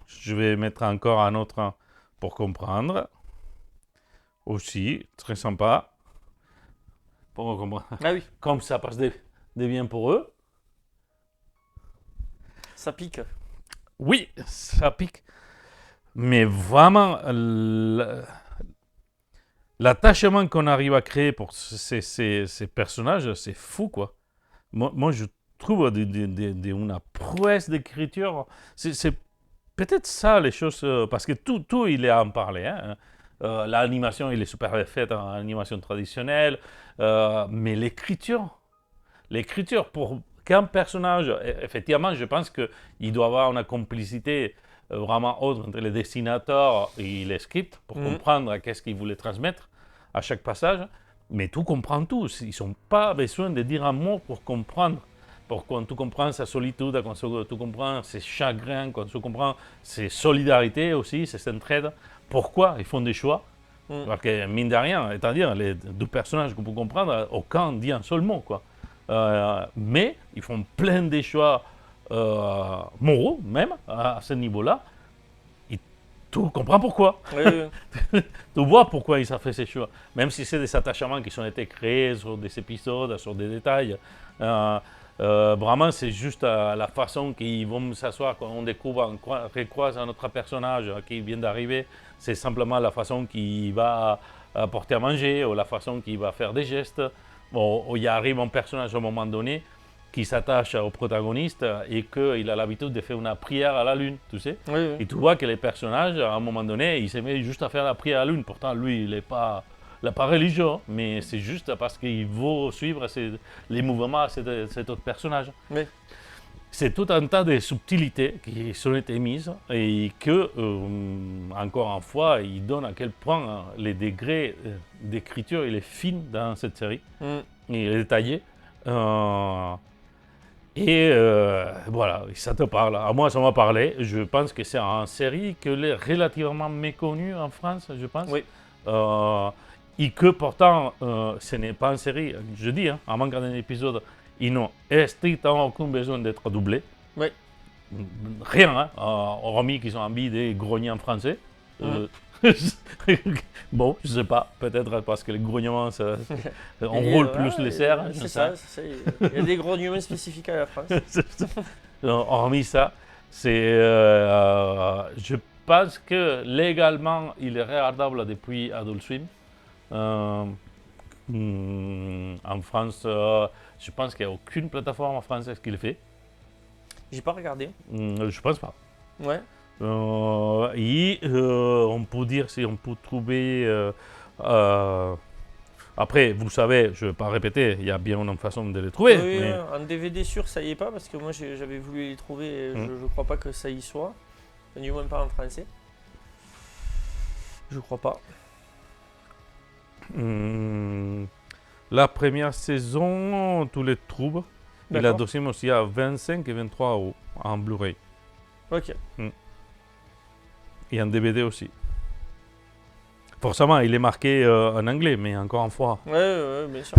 B: Je vais mettre encore un autre pour comprendre. Aussi, très sympa. Pour comprendre.
C: Ah oui.
B: Comme ça passe des biens pour eux.
C: Ça pique.
B: Oui, ça pique. Mais vraiment, l'attachement qu'on arrive à créer pour ces personnages, c'est fou, quoi. Moi je trouve une prouesse d'écriture. C'est peut-être ça, les choses, parce que tout il est à en parler. Hein. L'animation, il est super faite en animation traditionnelle, mais l'écriture, pour qu'un personnage, effectivement, je pense qu'il doit avoir une complicité vraiment autre entre les dessinateurs et les scripts pour comprendre qu'est-ce qu'ils voulaient transmettre à chaque passage. Mais tout comprend tout. Ils n'ont pas besoin de dire un mot pour comprendre. Quand tu comprends sa solitude, quand tu comprends ses chagrins, quand tu comprends ses solidarités aussi, ses entraides, pourquoi ils font des choix. Parce que, mine de rien, c'est-à-dire, les deux personnages que vous comprendre, aucun dit un seul mot, quoi. Mais ils font plein de choix moraux, même, à ce niveau-là. Et tu comprends pourquoi.
C: Oui.
B: Tu vois pourquoi ils ont fait ces choix. Même si c'est des attachements qui ont été créés sur des épisodes, sur des détails. Vraiment, c'est juste la façon qu'ils vont s'asseoir quand on découvre, on recroise un autre personnage qui vient d'arriver. C'est simplement la façon qu'il va apporter à manger ou la façon qu'il va faire des gestes. Bon, il arrive un personnage à un moment donné qui s'attache au protagoniste et qu'il a l'habitude de faire une prière à la lune, tu sais.
C: Oui.
B: Et tu vois que les personnages, à un moment donné, il se met juste à faire la prière à la lune. Pourtant, lui, il n'est pas religieux, mais c'est juste parce qu'il veut suivre les mouvements de cet autre personnage.
C: Oui.
B: C'est tout un tas de subtilités qui sont été mises et que, encore une fois, il donne à quel point les degrés d'écriture il est fin dans cette série. Il est détaillé. Et voilà, ça te parle. À moi, ça m'a parlé. Je pense que c'est une série qui est relativement méconnue en France, je pense.
C: Oui.
B: Et que pourtant, ce n'est pas une série, je dis, hein, en manquant d'un épisode, ils n'ont strictement aucun besoin d'être doublés.
C: Oui.
B: Rien, hein, hormis qu'ils ont envie de grogner en français. Bon, je sais pas, peut-être parce que les grognements, on roule plus les serres.
C: C'est ça. Il y a des grognements spécifiques à la France.
B: Hormis ça, je pense que légalement, il est regardable depuis Adult Swim. En France, je pense qu'il n'y a aucune plateforme française qui le fait.
C: J'ai pas regardé.
B: Je pense pas.
C: Ouais.
B: On peut dire si on peut trouver. Après, vous savez, je ne vais pas répéter, il y a bien une façon de les trouver.
C: Oui,
B: mais...
C: en DVD sûr, ça y est pas, parce que moi j'avais voulu les trouver et je crois pas que ça y soit. Du moins pas en français. Je crois pas.
B: La première saison, tous les trouves. Et la deuxième aussi à 25 et 23 euros en Blu-ray.
C: Ok.
B: Et en DVD aussi. Forcément, il est marqué en anglais, mais encore une fois.
C: Ouais, bien sûr.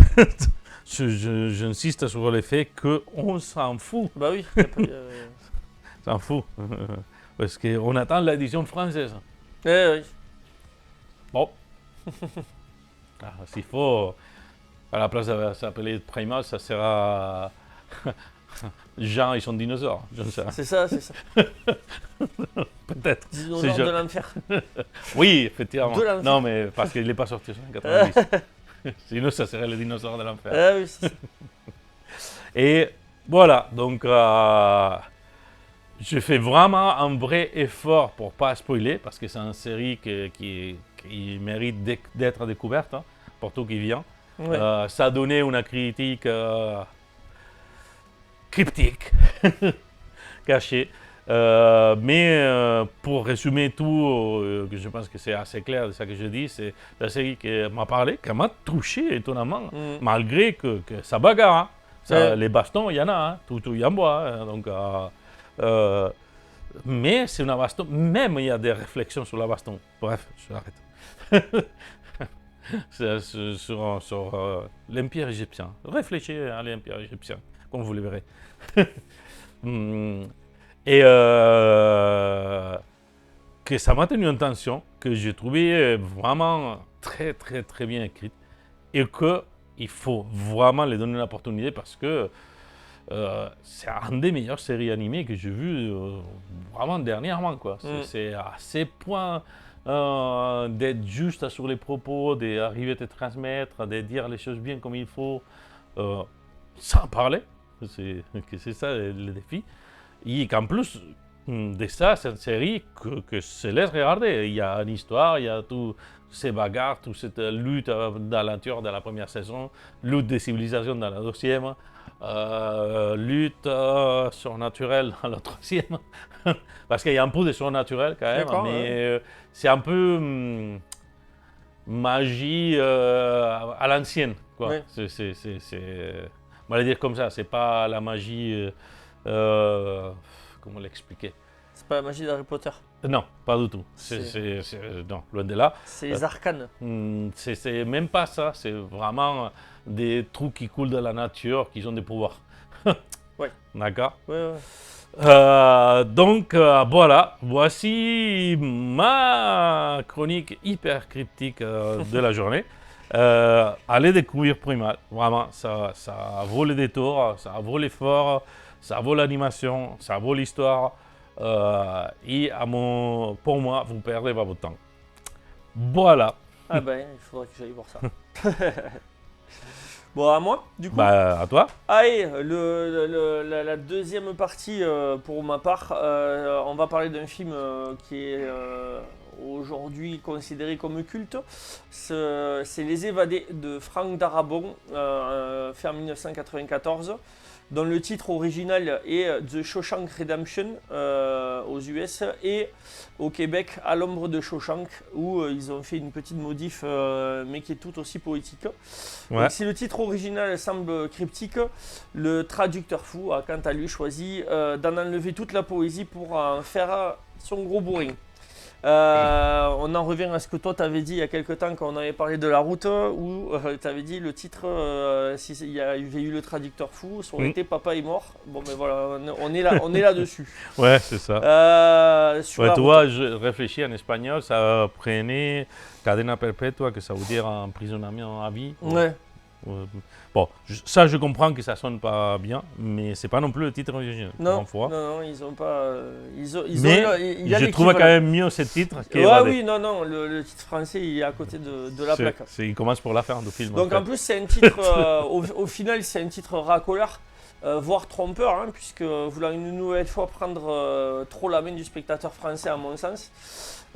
B: J'insiste sur le fait qu'on s'en fout.
C: Bah oui.
B: S'en fout. Parce qu'on attend l'édition française.
C: Oui.
B: Bon. S'il faut, à la place de s'appeler Primal, ça sera Jean et son dinosaure. Je ne sais pas.
C: C'est ça.
B: Peut-être.
C: Dinosaure de l'enfer.
B: Oui, effectivement.
C: De l'enfer.
B: Non, mais parce qu'il n'est pas sorti en 1990. Sinon, ça serait le dinosaure de l'enfer.
C: Ah oui, c'est ça.
B: Et voilà, donc je fais vraiment un vrai effort pour ne pas spoiler, parce que c'est une série qui mérite d'être découverte, hein, pour tout qui vient.
C: Ouais.
B: Ça a donné une critique cryptique, cachée. Mais pour résumer tout, je pense que c'est assez clair de ce que je dis, c'est la série qui m'a parlé, qui m'a touché étonnamment, malgré que ça bagarre. Hein. Les bastons, il y en a, hein, tout il y en boit. Hein, donc, mais c'est une baston, même il y a des réflexions sur la baston. Bref, j'arrête. sur l'Empire égyptien. Réfléchissez à l'Empire égyptien, comme vous le verrez. Et que ça m'a tenu en tension, que j'ai trouvé vraiment très très très bien écrite et qu'il faut vraiment lui donner l'opportunité parce que c'est une des meilleures séries animées que j'ai vues vraiment dernièrement. C'est à ces points d'être juste sur les propos, d'arriver à te transmettre, de dire les choses bien comme il faut, sans parler. C'est ça le défi. Et qu'en plus de ça, c'est une série que se laisse regarder. Il y a une histoire, il y a tous ces bagarres, toute cette lutte d'aventure dans la première saison, lutte des civilisations dans la deuxième, lutte surnaturelle dans la troisième. Parce qu'il y a un peu de surnaturel quand même, mais c'est un peu magie à l'ancienne.
C: Ouais.
B: On va le dire comme ça, c'est pas la magie. Comment l'expliquer?
C: C'est pas la magie d'Harry Potter.
B: Non, pas du tout. Non, loin de là.
C: C'est les arcanes.
B: C'est même pas ça. C'est vraiment des trucs qui coulent de la nature, qui ont des pouvoirs.
C: Ouais.
B: D'accord.
C: Ouais.
B: Donc voilà, voici ma chronique hyper cryptique de la journée. Allez découvrir Primal, vraiment, ça vaut le détour, ça vaut l'effort, ça vaut l'animation, ça vaut l'histoire. Et pour moi, vous perdez pas votre temps. Voilà.
C: Ah ben, il faudrait que j'aille voir ça. Bon, à moi, du coup.
B: Bah, à toi.
C: Allez, la deuxième partie pour ma part, on va parler d'un film qui est aujourd'hui considéré comme culte. C'est Les Évadés de Frank Darabont, fait en 1994. dont le titre original est The Shawshank Redemption aux US et au Québec À l'ombre de Shawshank, où ils ont fait une petite modif mais qui est tout aussi poétique.
B: Ouais.
C: Donc, si le titre original semble cryptique, le traducteur fou a quant à lui choisi d'en enlever toute la poésie pour en faire son gros bourrin. On en revient à ce que toi t'avais dit il y a quelques temps quand on avait parlé de la route, où t'avais dit le titre, s'il y avait eu le traducteur fou, ça aurait été Papa est mort. Bon, mais voilà, on est là dessus.
B: Ouais, c'est ça.
C: Sur
B: Ouais,
C: la
B: tu
C: route.
B: vois, je réfléchis en espagnol, ça prenait cadena perpetua, que ça veut dire emprisonnement à vie.
C: Ouais.
B: Bon, ça je comprends que ça sonne pas bien, mais c'est pas non plus le titre original.
C: Non,
B: en foi.
C: non, ils ont pas.
B: Mais
C: il y a
B: je trouve quand
C: l'équivalent.
B: même mieux ce titre que
C: Ouais,
B: Evadé.
C: oui, non, le titre français il est à côté de la plaque.
B: Il commence pour la fin du film.
C: Donc
B: en
C: en plus c'est un titre, au final c'est un titre racoleur, voire trompeur, hein, puisque voulant une nouvelle fois prendre trop la main du spectateur français à mon sens.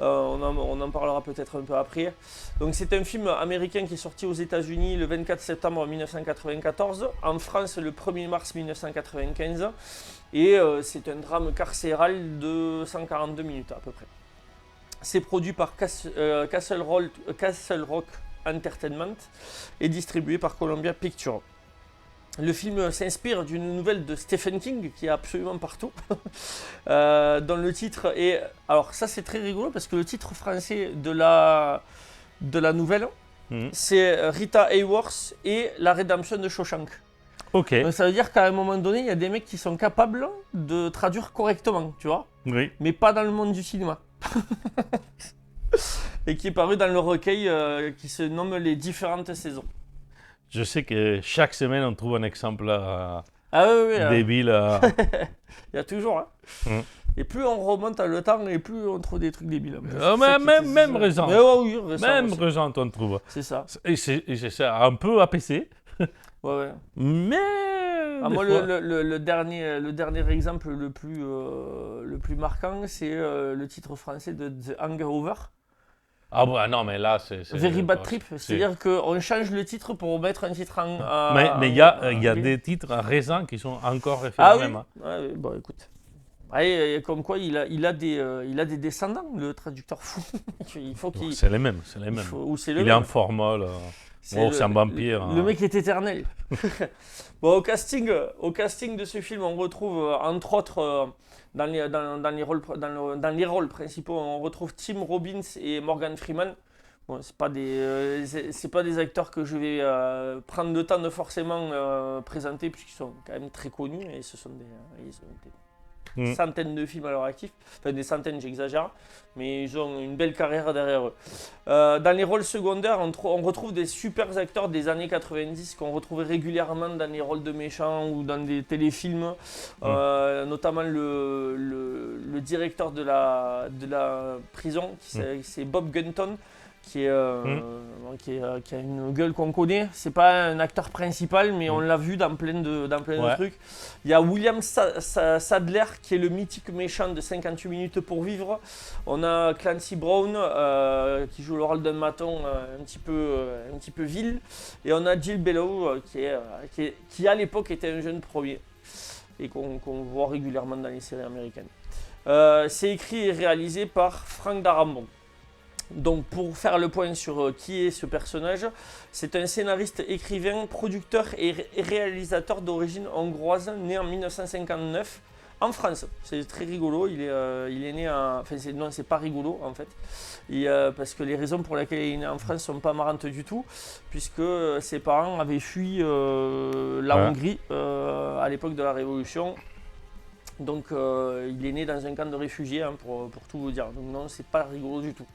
C: On en parlera peut-être un peu après. Donc c'est un film américain qui est sorti aux États-Unis le 24 septembre 1994, en France le 1er mars 1995, et c'est un drame carcéral de 142 minutes à peu près. C'est produit par Castle Rock Entertainment et distribué par Columbia Pictures. Le film s'inspire d'une nouvelle de Stephen King qui est absolument partout, dont le titre est... Alors ça c'est très rigolo parce que le titre français de la nouvelle, c'est Rita Hayworth et la rédemption de Shawshank.
B: Ok.
C: Donc ça veut dire qu'à un moment donné, il y a des mecs qui sont capables de traduire correctement, tu vois,
B: Oui.
C: mais pas dans le monde du cinéma. Et qui est paru dans le recueil qui se nomme Les différentes saisons.
B: Je sais que chaque semaine on trouve un exemple
C: Ah oui,
B: débile.
C: il y a toujours. Hein. Et plus on remonte le temps et plus on trouve des trucs débiles.
B: Même récent.
C: Mais ouais, oui, récent
B: Même
C: aussi.
B: récent, on trouve.
C: C'est ça.
B: Et c'est un peu apaisé,
C: Ouais.
B: mais.
C: Moi,
B: des fois-
C: le dernier exemple le plus marquant, c'est le titre français de The Hangover.
B: Ah bah non, mais là, c'est...
C: Very Bad Trip. C'est-à-dire qu'on change le titre pour mettre un titre en...
B: Mais il y a des titres récents qui sont encore référents.
C: Ah oui,
B: même. Hein.
C: Ouais, bon, écoute. Allez, comme quoi, il a des descendants, le traducteur fou. Il faut qu'il...
B: C'est les mêmes, c'est les mêmes.
C: Ou c'est le
B: Il est
C: même.
B: en formol. C'est un vampire.
C: Le mec est éternel. Bon, au casting de ce film, on retrouve entre autres dans les rôles principaux, on retrouve Tim Robbins et Morgan Freeman. Bon, c'est pas des acteurs que je vais prendre le temps de forcément présenter puisqu'ils sont quand même très connus et ce sont ils ont des centaines de films à leur actif, enfin des centaines j'exagère, mais ils ont une belle carrière derrière eux. Dans les rôles secondaires, on retrouve des super acteurs des années 90 qu'on retrouvait régulièrement dans les rôles de méchants ou dans des téléfilms, notamment le directeur de la prison, c'est Bob Gunton, qui a une gueule qu'on connaît. C'est pas un acteur principal, mais on l'a vu dans plein de trucs. Il y a William Sadler, qui est le mythique méchant de 58 minutes pour vivre. On a Clancy Brown, qui joue le rôle d'un maton un petit peu vil. Et on a Jill Bellow, qui à l'époque était un jeune premier et qu'on voit régulièrement dans les séries américaines. C'est écrit et réalisé par Frank Darabont. Donc pour faire le point sur qui est ce personnage, c'est un scénariste, écrivain, producteur et réalisateur d'origine hongroise, né en 1959 en France. C'est très rigolo, il est né en... Enfin non, c'est pas rigolo en fait, parce que les raisons pour lesquelles il est né en France sont pas marrantes du tout, puisque ses parents avaient fui la Hongrie à l'époque de la Révolution. Donc il est né dans un camp de réfugiés, hein, pour tout vous dire. Donc non, c'est pas rigolo du tout.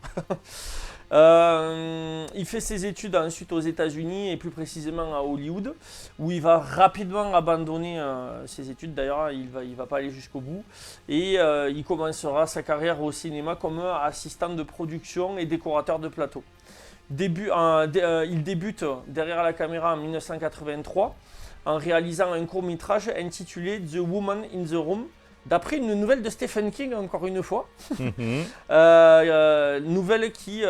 C: Il fait ses études ensuite aux États-Unis et plus précisément à Hollywood, où il va rapidement abandonner ses études. D'ailleurs, il va pas aller jusqu'au bout. Et il commencera sa carrière au cinéma comme assistant de production et décorateur de plateau. Il débute derrière la caméra en 1983. En réalisant un court-métrage intitulé The Woman in the Room, d'après une nouvelle de Stephen King, encore une fois. Nouvelle qui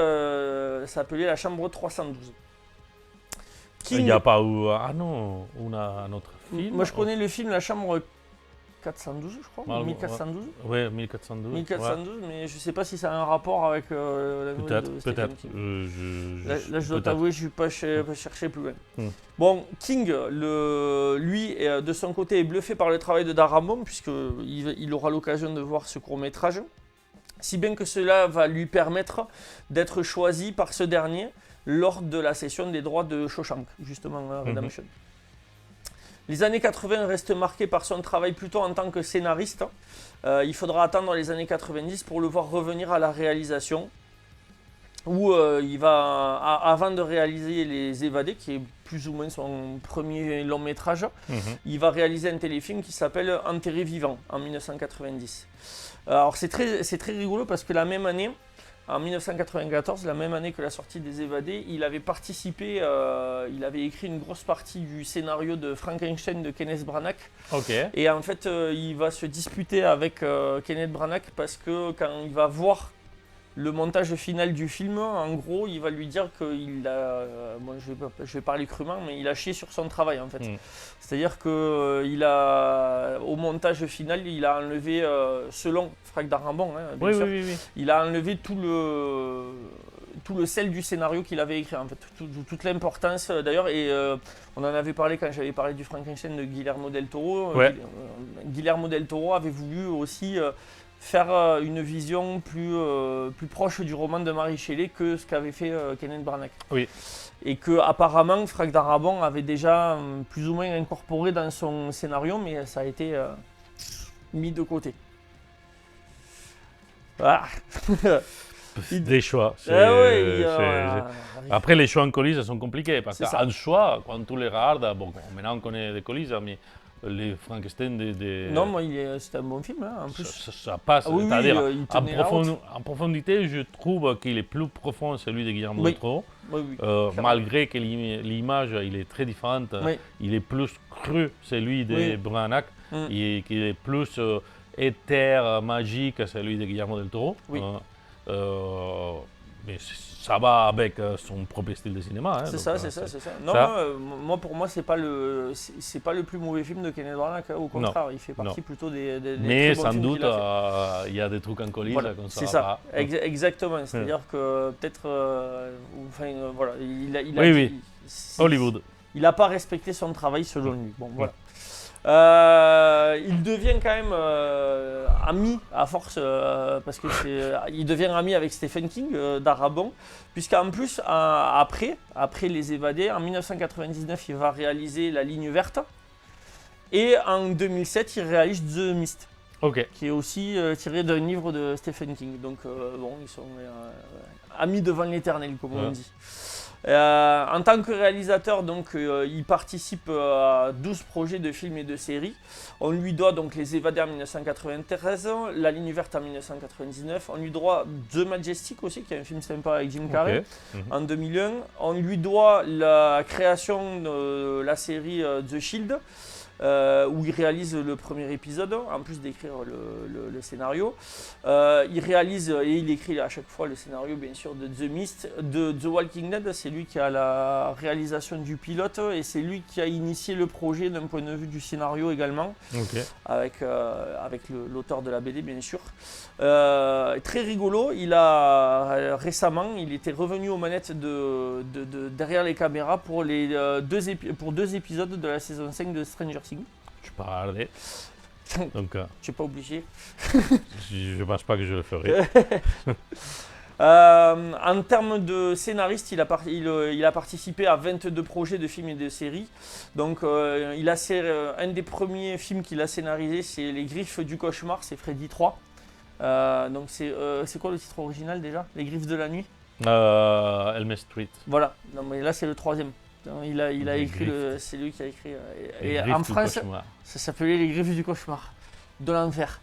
C: s'appelait La Chambre 312.
B: Il n'y a pas eu... Ah non, on a un autre film.
C: Moi, je connais le film La Chambre 412, je crois, ou 1412.
B: Oui, 1412.
C: 1412, mais je ne sais pas si ça a un rapport avec la nouvelle de Stephen King. Là, je dois t'avouer, je ne suis pas cherché plus loin. Bon, King, lui, de son côté, est bluffé par le travail de Darabont, puisqu'il aura l'occasion de voir ce court-métrage, si bien que cela va lui permettre d'être choisi par ce dernier lors de la cession des droits de Shawshank, justement, Redemption. Les années 80 restent marquées par son travail plutôt en tant que scénariste. Il faudra attendre les années 90 pour le voir revenir à la réalisation, où il va, avant de réaliser Les Évadés, qui est plus ou moins son premier long métrage, il va réaliser un téléfilm qui s'appelle Enterré vivant en 1990. Alors c'est très rigolo parce que la même année, en 1994, la même année que la sortie des Évadés, il avait participé, il avait écrit une grosse partie du scénario de Frankenstein de Kenneth Branagh. Et en fait, il va se disputer avec Kenneth Branagh parce que quand il va voir le montage final du film, en gros, il va lui dire qu'il a, bon, je vais parler crûment, mais il a chié sur son travail en fait. C'est-à-dire que au montage final, il a enlevé, selon Frank Darabont, bien sûr, il a enlevé tout le sel du scénario qu'il avait écrit, en fait, toute l'importance d'ailleurs. Et on en avait parlé quand j'avais parlé du Frankenstein de Guillermo del Toro. Guillermo del Toro avait voulu aussi faire une vision plus proche du roman de Mary Shelley que ce qu'avait fait Kenneth Branagh. Et que apparemment Frank Darabont avait déjà plus ou moins incorporé dans son scénario, mais ça a été mis de côté.
B: Des choix. Après, les choix en coulisses sont compliqués parce qu'en choix, quand tu les regardes, bon, maintenant on connaît des coulisses, mais les Frankenstein
C: Non, moi, c'était un bon film, hein, en plus.
B: Ça passe. C'est-à-dire, en profondité, je trouve qu'il est plus profond celui de Guillermo del Toro. Malgré que l'image il est très différente, il est plus cru celui de Branagh et qu'il est plus éther, magique celui de Guillermo del Toro. Mais ça va avec son propre style de cinéma. Hein,
C: c'est ça. Non, moi, pour moi, c'est pas le plus mauvais film de Kenneth Branagh. Au contraire, il fait partie plutôt des
B: mais
C: très bons
B: sans
C: films
B: doute, il y a des trucs en coulisses comme ça.
C: C'est ça, exactement. C'est-à-dire que peut-être, voilà,
B: Hollywood.
C: Il n'a pas respecté son travail selon lui. Bon, voilà. Il devient quand même ami à force parce que il devient ami avec Stephen King, Darabont, puisqu'en plus après Les Évadés, en 1999 il va réaliser La Ligne Verte et en 2007 il réalise The Mist, qui est aussi tiré d'un livre de Stephen King. Donc bon, ils sont amis devant l'éternel, comme on dit. En tant que réalisateur, donc, il participe à 12 projets de films et de séries. On lui doit donc Les Évadés en 1993, La Ligne Verte en 1999. On lui doit The Majestic aussi, qui est un film sympa avec Jim Carrey, en 2001. On lui doit la création de la série The Shield, où il réalise le premier épisode, en plus d'écrire le scénario. Il réalise et il écrit à chaque fois le scénario, bien sûr, de The Mist, de The Walking Dead. C'est lui qui a la réalisation du pilote et c'est lui qui a initié le projet d'un point de vue du scénario également, avec l'auteur de la BD, bien sûr. Très rigolo, récemment, il était revenu aux manettes derrière les caméras pour deux épisodes de la saison 5 de Stranger Things.
B: Je peux regarder. Donc,
C: tu n'es pas obligé.
B: Je ne pense pas que je le ferai.
C: En termes de scénariste, il a participé à 22 projets de films et de séries. Donc, un des premiers films qu'il a scénarisé, c'est Les Griffes du Cauchemar, c'est Freddy 3. Donc, c'est quoi le titre original déjà? Les Griffes de la Nuit.
B: Elm Street.
C: Voilà, non, mais là c'est le troisième. Il a écrit, c'est lui qui a écrit. Et en France, ça s'appelait Les Griffes du Cauchemar, de l'enfer.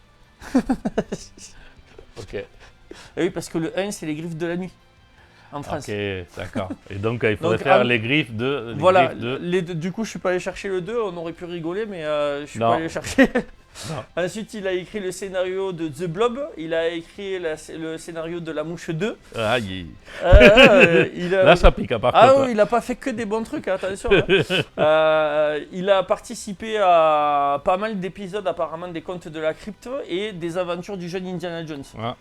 B: Et
C: oui, parce que le 1 c'est Les Griffes de la Nuit en France.
B: Ok, d'accord. Et donc il faudrait faire Les Griffes de.
C: Voilà, du coup je suis pas allé chercher le 2, on aurait pu rigoler, mais je suis pas allé chercher.
B: Non.
C: Ensuite, il a écrit le scénario de The Blob. Il a écrit le scénario de La Mouche 2.
B: Aïe.
C: Là,
B: ça pique, par
C: ah
B: contre.
C: oui, il n'a pas fait que des bons trucs, attention. Il a participé à pas mal d'épisodes, apparemment, des Contes de la Crypte et des aventures du jeune Indiana Jones.
B: Ah.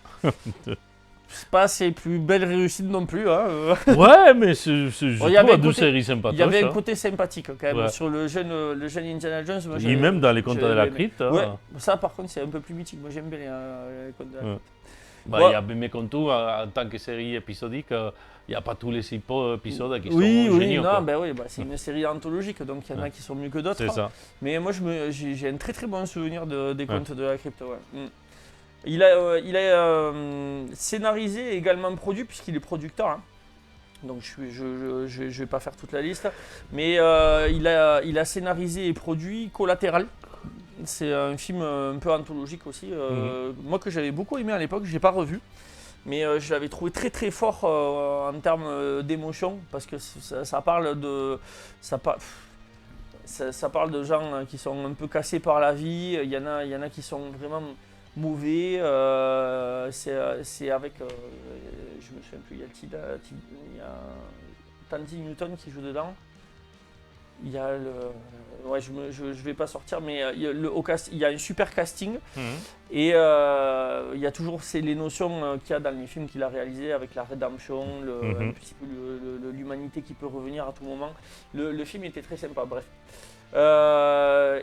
C: C'est pas ses plus belles réussites non plus. Hein.
B: Ouais, mais je trouve deux séries sympathiques.
C: Il y avait un côté sympathique quand même
B: ouais.
C: Sur le jeune Indiana Jones. Moi,
B: et même dans les Contes de la Crypte.
C: Ouais, ça par contre c'est un peu plus mythique. Moi j'aime bien les Contes de la Crypte.
B: Il y a Mekonto en tant que série épisodique. Il n'y a pas tous les 6 épisodes qui sont géniaux.
C: C'est une série anthologique, donc il y en a qui sont mieux que d'autres.
B: C'est ça.
C: Mais moi j'ai un très très bon souvenir des Contes de la Crypte. Ouais. Il a scénarisé et également produit, puisqu'il est producteur. Hein. Donc je vais pas faire toute la liste. Mais il a scénarisé et produit Collatéral. C'est un film un peu anthologique aussi. Moi que j'avais beaucoup aimé à l'époque, je l'ai pas revu. Mais je l'avais trouvé très très fort en termes d'émotion. Parce que ça parle de... Ça parle de gens qui sont un peu cassés par la vie. Il y en a qui sont vraiment... mauvais, c'est avec, je me souviens plus, il y a Tandy Newton qui joue dedans, il y a je vais pas sortir, mais il y a un super casting, et il y a toujours les notions qu'il y a dans les films qu'il a réalisés avec la rédemption, un petit peu l'humanité qui peut revenir à tout moment. Le film était très sympa, bref.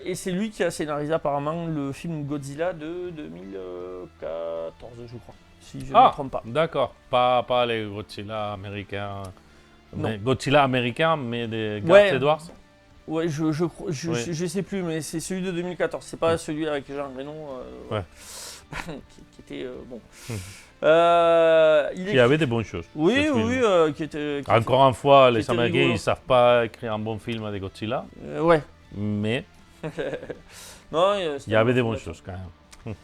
C: Et c'est lui qui a scénarisé apparemment le film Godzilla de 2014, je crois, si je ne me trompe pas.
B: D'accord, pas les Godzilla américains, mais Godzilla américain, mais des Garth Edwards.
C: Ouais, je sais plus, mais c'est celui de 2014, c'est pas celui avec Jean Reno, qui était bon.
B: Il y avait des bonnes choses.
C: Oui, qui était.
B: Encore une fois, les Américains, ils ne savent pas écrire un bon film avec Godzilla.
C: Ouais.
B: Mais
C: non,
B: il y avait des bonnes choses quand même.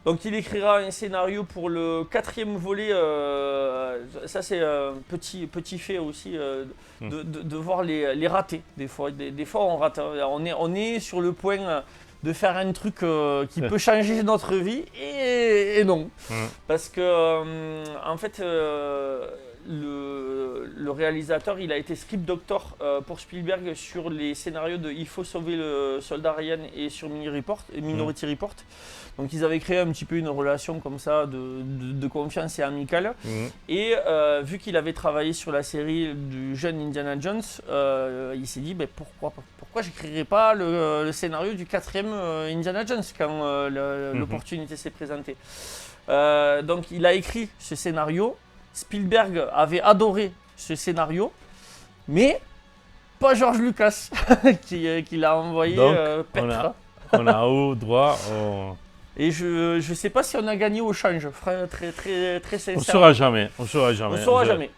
C: Donc il écrira un scénario pour le 4e volet. Ça c'est un petit fait aussi de voir les ratés. Des fois on rate. On est sur le point de faire un truc qui peut changer notre vie et non. Parce que en fait le réalisateur, il a été script doctor pour Spielberg sur les scénarios de Il faut sauver le soldat Ryan et sur Minority Report. Donc ils avaient créé un petit peu une relation comme ça de confiance et amicale. Et vu qu'il avait travaillé sur la série du jeune Indiana Jones, il s'est dit pourquoi j'écrirais pas le scénario du 4e Indiana Jones quand l'opportunité s'est présentée. Donc il a écrit ce scénario. Spielberg avait adoré ce scénario, mais pas George Lucas qui l'a envoyé paître.
B: On a eu droit au...
C: Et je sais pas si on a gagné au change, très très très sincère.
B: On saura jamais.
C: On saura jamais.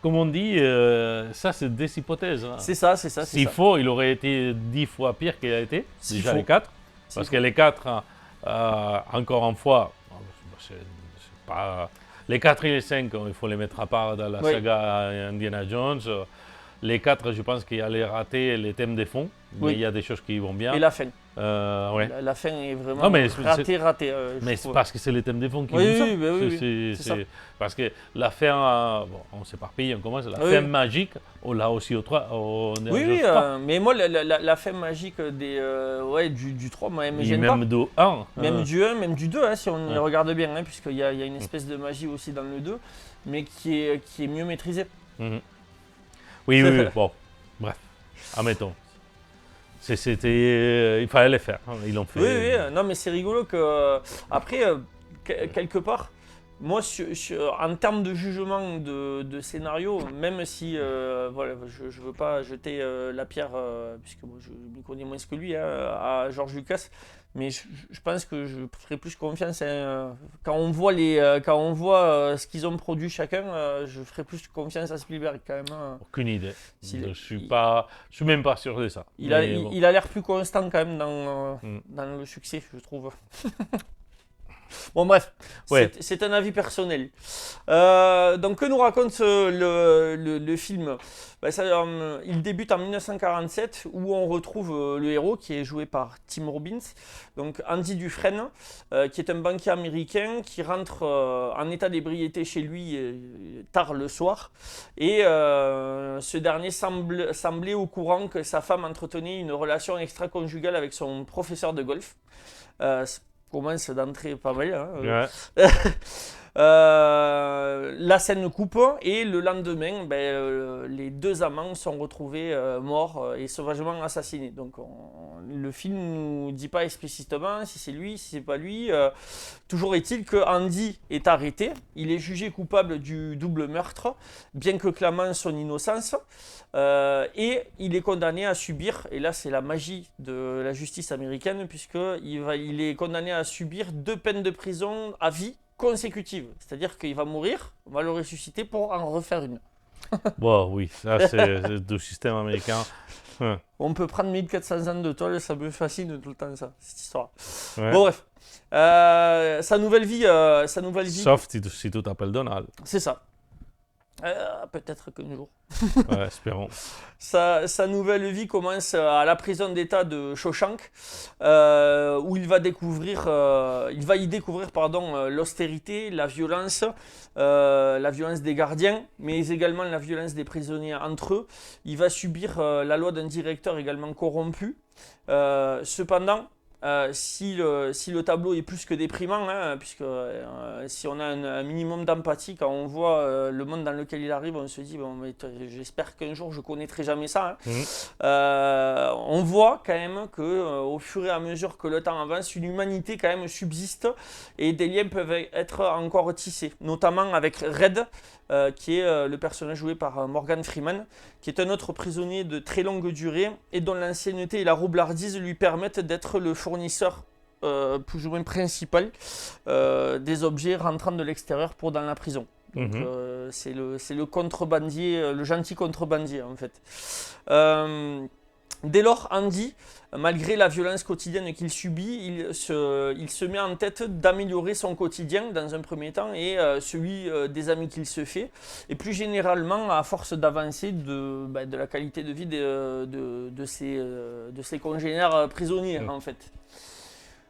B: Comme on dit, ça c'est des hypothèses. Hein.
C: C'est ça.
B: S'il faut, il aurait été 10 fois pire qu'il a été, déjà les 4. Parce que les 4, encore une fois, c'est pas... Les 4 et les 5, il faut les mettre à part dans la saga Indiana Jones. Les 4, je pense qu'il allait rater les thèmes des fonds, mais il y a des choses qui vont bien.
C: Et la fin.
B: La
C: fin est vraiment ratée.
B: Mais c'est parce que c'est les thèmes des fonds qui
C: vont ça.
B: Parce que la fin, on s'éparpille, on commence. La fin magique, on l'a aussi au 3.
C: Mais moi, la fin magique du 3, moi, elle me gêne pas.
B: Même du 1.
C: Même du 1, même du 2, hein, si on y regarde bien, hein, puisqu'il y a une espèce de magie aussi dans le 2, mais qui est mieux maîtrisée.
B: Oui, bon, bref, admettons. Il fallait les faire, hein. Ils l'ont fait.
C: Oui, non mais c'est rigolo que, après, quelque part, moi, en termes de jugement de scénario, même si, je ne veux pas jeter la pierre, puisque moi je m'y connais moins que lui, hein, à George Lucas, mais je pense que je ferai plus confiance quand on voit ce qu'ils ont produit chacun, je ferai plus confiance à Spielberg quand même.
B: Aucune idée. Je suis même pas sûr de ça.
C: Il a l'air plus constant quand même dans le succès, je trouve. Bon bref,
B: Ouais.
C: c'est un avis personnel. Donc que nous raconte le film? Il débute en 1947 où on retrouve le héros qui est joué par Tim Robbins, donc Andy Dufresne, qui est un banquier américain qui rentre en état d'ébriété chez lui tard le soir. Et ce dernier semblait au courant que sa femme entretenait une relation extra-conjugale avec son professeur de golf. Commence d'entrer pas mal. Hein.
B: Ouais.
C: La scène coupe et le lendemain, les deux amants sont retrouvés morts et sauvagement assassinés. Donc le film ne nous dit pas explicitement si c'est lui, si c'est pas lui. Toujours est-il que Andy est arrêté. Il est jugé coupable du double meurtre, bien que clamant son innocence. Et il est condamné à subir, et là c'est la magie de la justice américaine, puisqu'il est condamné à subir 2 peines de prison à vie consécutives. C'est-à-dire qu'il va mourir, on va le ressusciter pour en refaire une.
B: Bon, oui, ça c'est du système américain.
C: On peut prendre 1400 ans de tôle, ça me fascine tout le temps ça, cette histoire.
B: Ouais.
C: Bon bref, sa nouvelle vie...
B: Sauf si tu t'appelles Donald.
C: C'est ça. Peut-être qu'un jour.
B: Ouais, espérons.
C: Sa nouvelle vie commence à la prison d'État de Shawshank, où il va y découvrir l'austérité, la violence des gardiens, mais également la violence des prisonniers entre eux. Il va subir la loi d'un directeur également corrompu. Cependant, si le tableau est plus que déprimant, hein, puisque si on a un minimum d'empathie, quand on voit le monde dans lequel il arrive, on se dit bon, mais j'espère qu'un jour je connaîtrai jamais ça. Hein. On voit quand même que au fur et à mesure que le temps avance, une humanité quand même subsiste et des liens peuvent être encore tissés, notamment avec Red, qui est le personnage joué par Morgan Freeman, qui est un autre prisonnier de très longue durée et dont l'ancienneté et la roublardise lui permettent d'être le fournisseur plus ou moins principal des objets rentrant de l'extérieur pour dans la prison. Donc c'est le contrebandier, le gentil contrebandier en fait. Dès lors, Andy, malgré la violence quotidienne qu'il subit, il se met en tête d'améliorer son quotidien dans un premier temps et celui des amis qu'il se fait. Et plus généralement, à force d'avancer de la qualité de vie de ses congénères prisonniers en fait.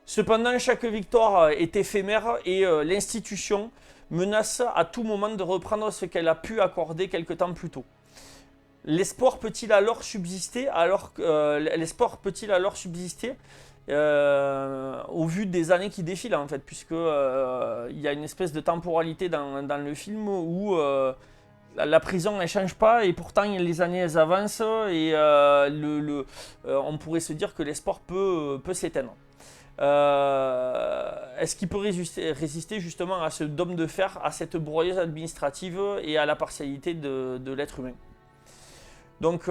C: Cependant, chaque victoire est éphémère et l'institution menace à tout moment de reprendre ce qu'elle a pu accorder quelque temps plus tôt. L'espoir peut-il alors subsister au vu des années qui défilent en fait, puisque il y a une espèce de temporalité dans le film où la prison elle change pas et pourtant les années elles avancent et on pourrait se dire que l'espoir peut s'éteindre. Est-ce qu'il peut résister justement à ce dôme de fer, à cette broyeuse administrative et à la partialité de l'être humain? Donc,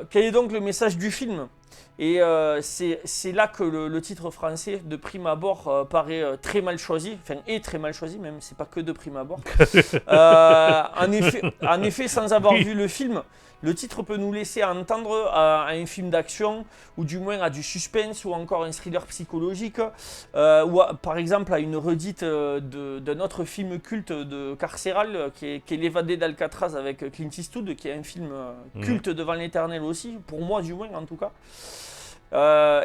C: quel est donc le message du film? Et c'est là que le titre français de prime abord paraît très mal choisi, enfin est très mal choisi même, c'est pas que de prime abord. En effet, sans avoir vu le film, le titre peut nous laisser entendre à un film d'action, ou du moins à du suspense, ou encore un thriller psychologique, ou par exemple à une redite d'un autre film culte de carcéral, qui est L'Évadé d'Alcatraz avec Clint Eastwood, qui est un film culte devant l'éternel aussi, pour moi du moins en tout cas.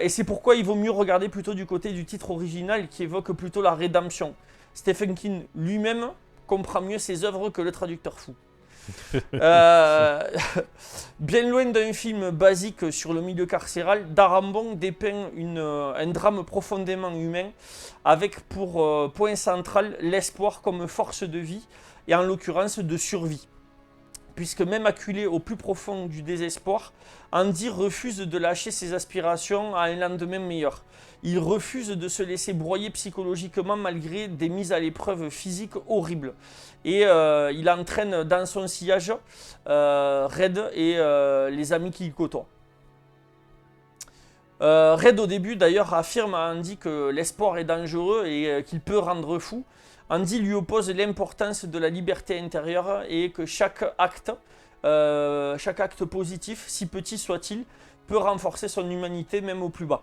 C: Et c'est pourquoi il vaut mieux regarder plutôt du côté du titre original qui évoque plutôt la rédemption. Stephen King lui-même comprend mieux ses œuvres que le traducteur fou. Bien loin d'un film basique sur le milieu carcéral, Darambon dépeint un drame profondément humain avec pour point central l'espoir comme force de vie et en l'occurrence de survie. Puisque même acculé au plus profond du désespoir, Andy refuse de lâcher ses aspirations à un lendemain meilleur. Il refuse de se laisser broyer psychologiquement malgré des mises à l'épreuve physiques horribles. Et il entraîne dans son sillage Red et les amis qu'il côtoie. Red au début d'ailleurs affirme à Andy que l'espoir est dangereux et qu'il peut rendre fou. Andy lui oppose l'importance de la liberté intérieure et que chaque acte positif, si petit soit-il, peut renforcer son humanité même au plus bas.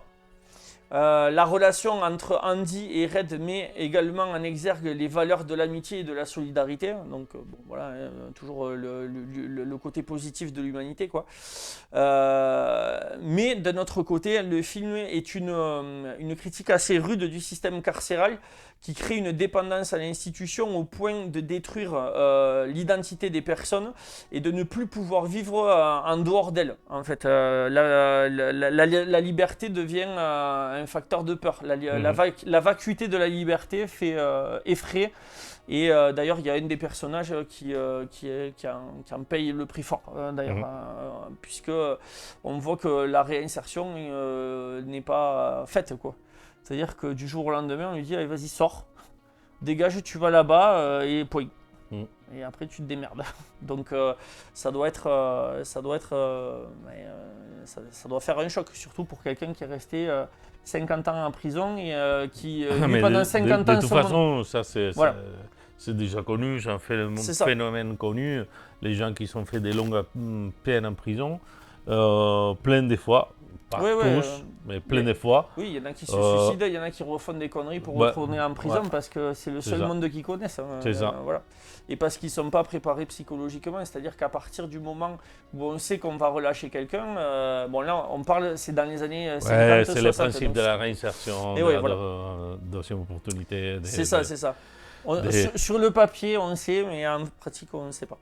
C: La relation entre Andy et Red met également en exergue les valeurs de l'amitié et de la solidarité. Donc bon, voilà, toujours le côté positif de l'humanité, quoi. Mais d'un autre côté, le film est une critique assez rude du système carcéral qui crée une dépendance à l'institution au point de détruire l'identité des personnes et de ne plus pouvoir vivre en dehors d'elle. En fait, la liberté devient un facteur de peur. La vacuité de la liberté fait effrayer. Et d'ailleurs, il y a un des personnages qui en paye le prix fort, d'ailleurs, puisque on voit que la réinsertion n'est pas faite, quoi. C'est-à-dire que du jour au lendemain, on lui dit allez, vas-y, sors, dégage, tu vas là-bas et point. Et après, tu te démerdes. Donc, ça doit faire un choc, surtout pour quelqu'un qui est resté 50 ans en prison et qui pendant 50 ans.
B: De toute façon, ça c'est déjà connu, c'est un phénomène connu. Les gens qui sont fait des longues peines en prison, plein de fois. Pas tous, mais plein de fois.
C: Oui, il y en a qui se suicident, il y en a qui refont des conneries pour retourner en prison parce que c'est le seul monde qu'ils connaissent.
B: C'est ça.
C: Voilà. Et parce qu'ils ne sont pas préparés psychologiquement, c'est-à-dire qu'à partir du moment où on sait qu'on va relâcher quelqu'un, bon là on parle, c'est dans les années 50,
B: c'est
C: 60.
B: le principe de la réinsertion, de la deuxième opportunité.
C: C'est ça. Sur le papier, on sait, mais en pratique, on ne sait pas.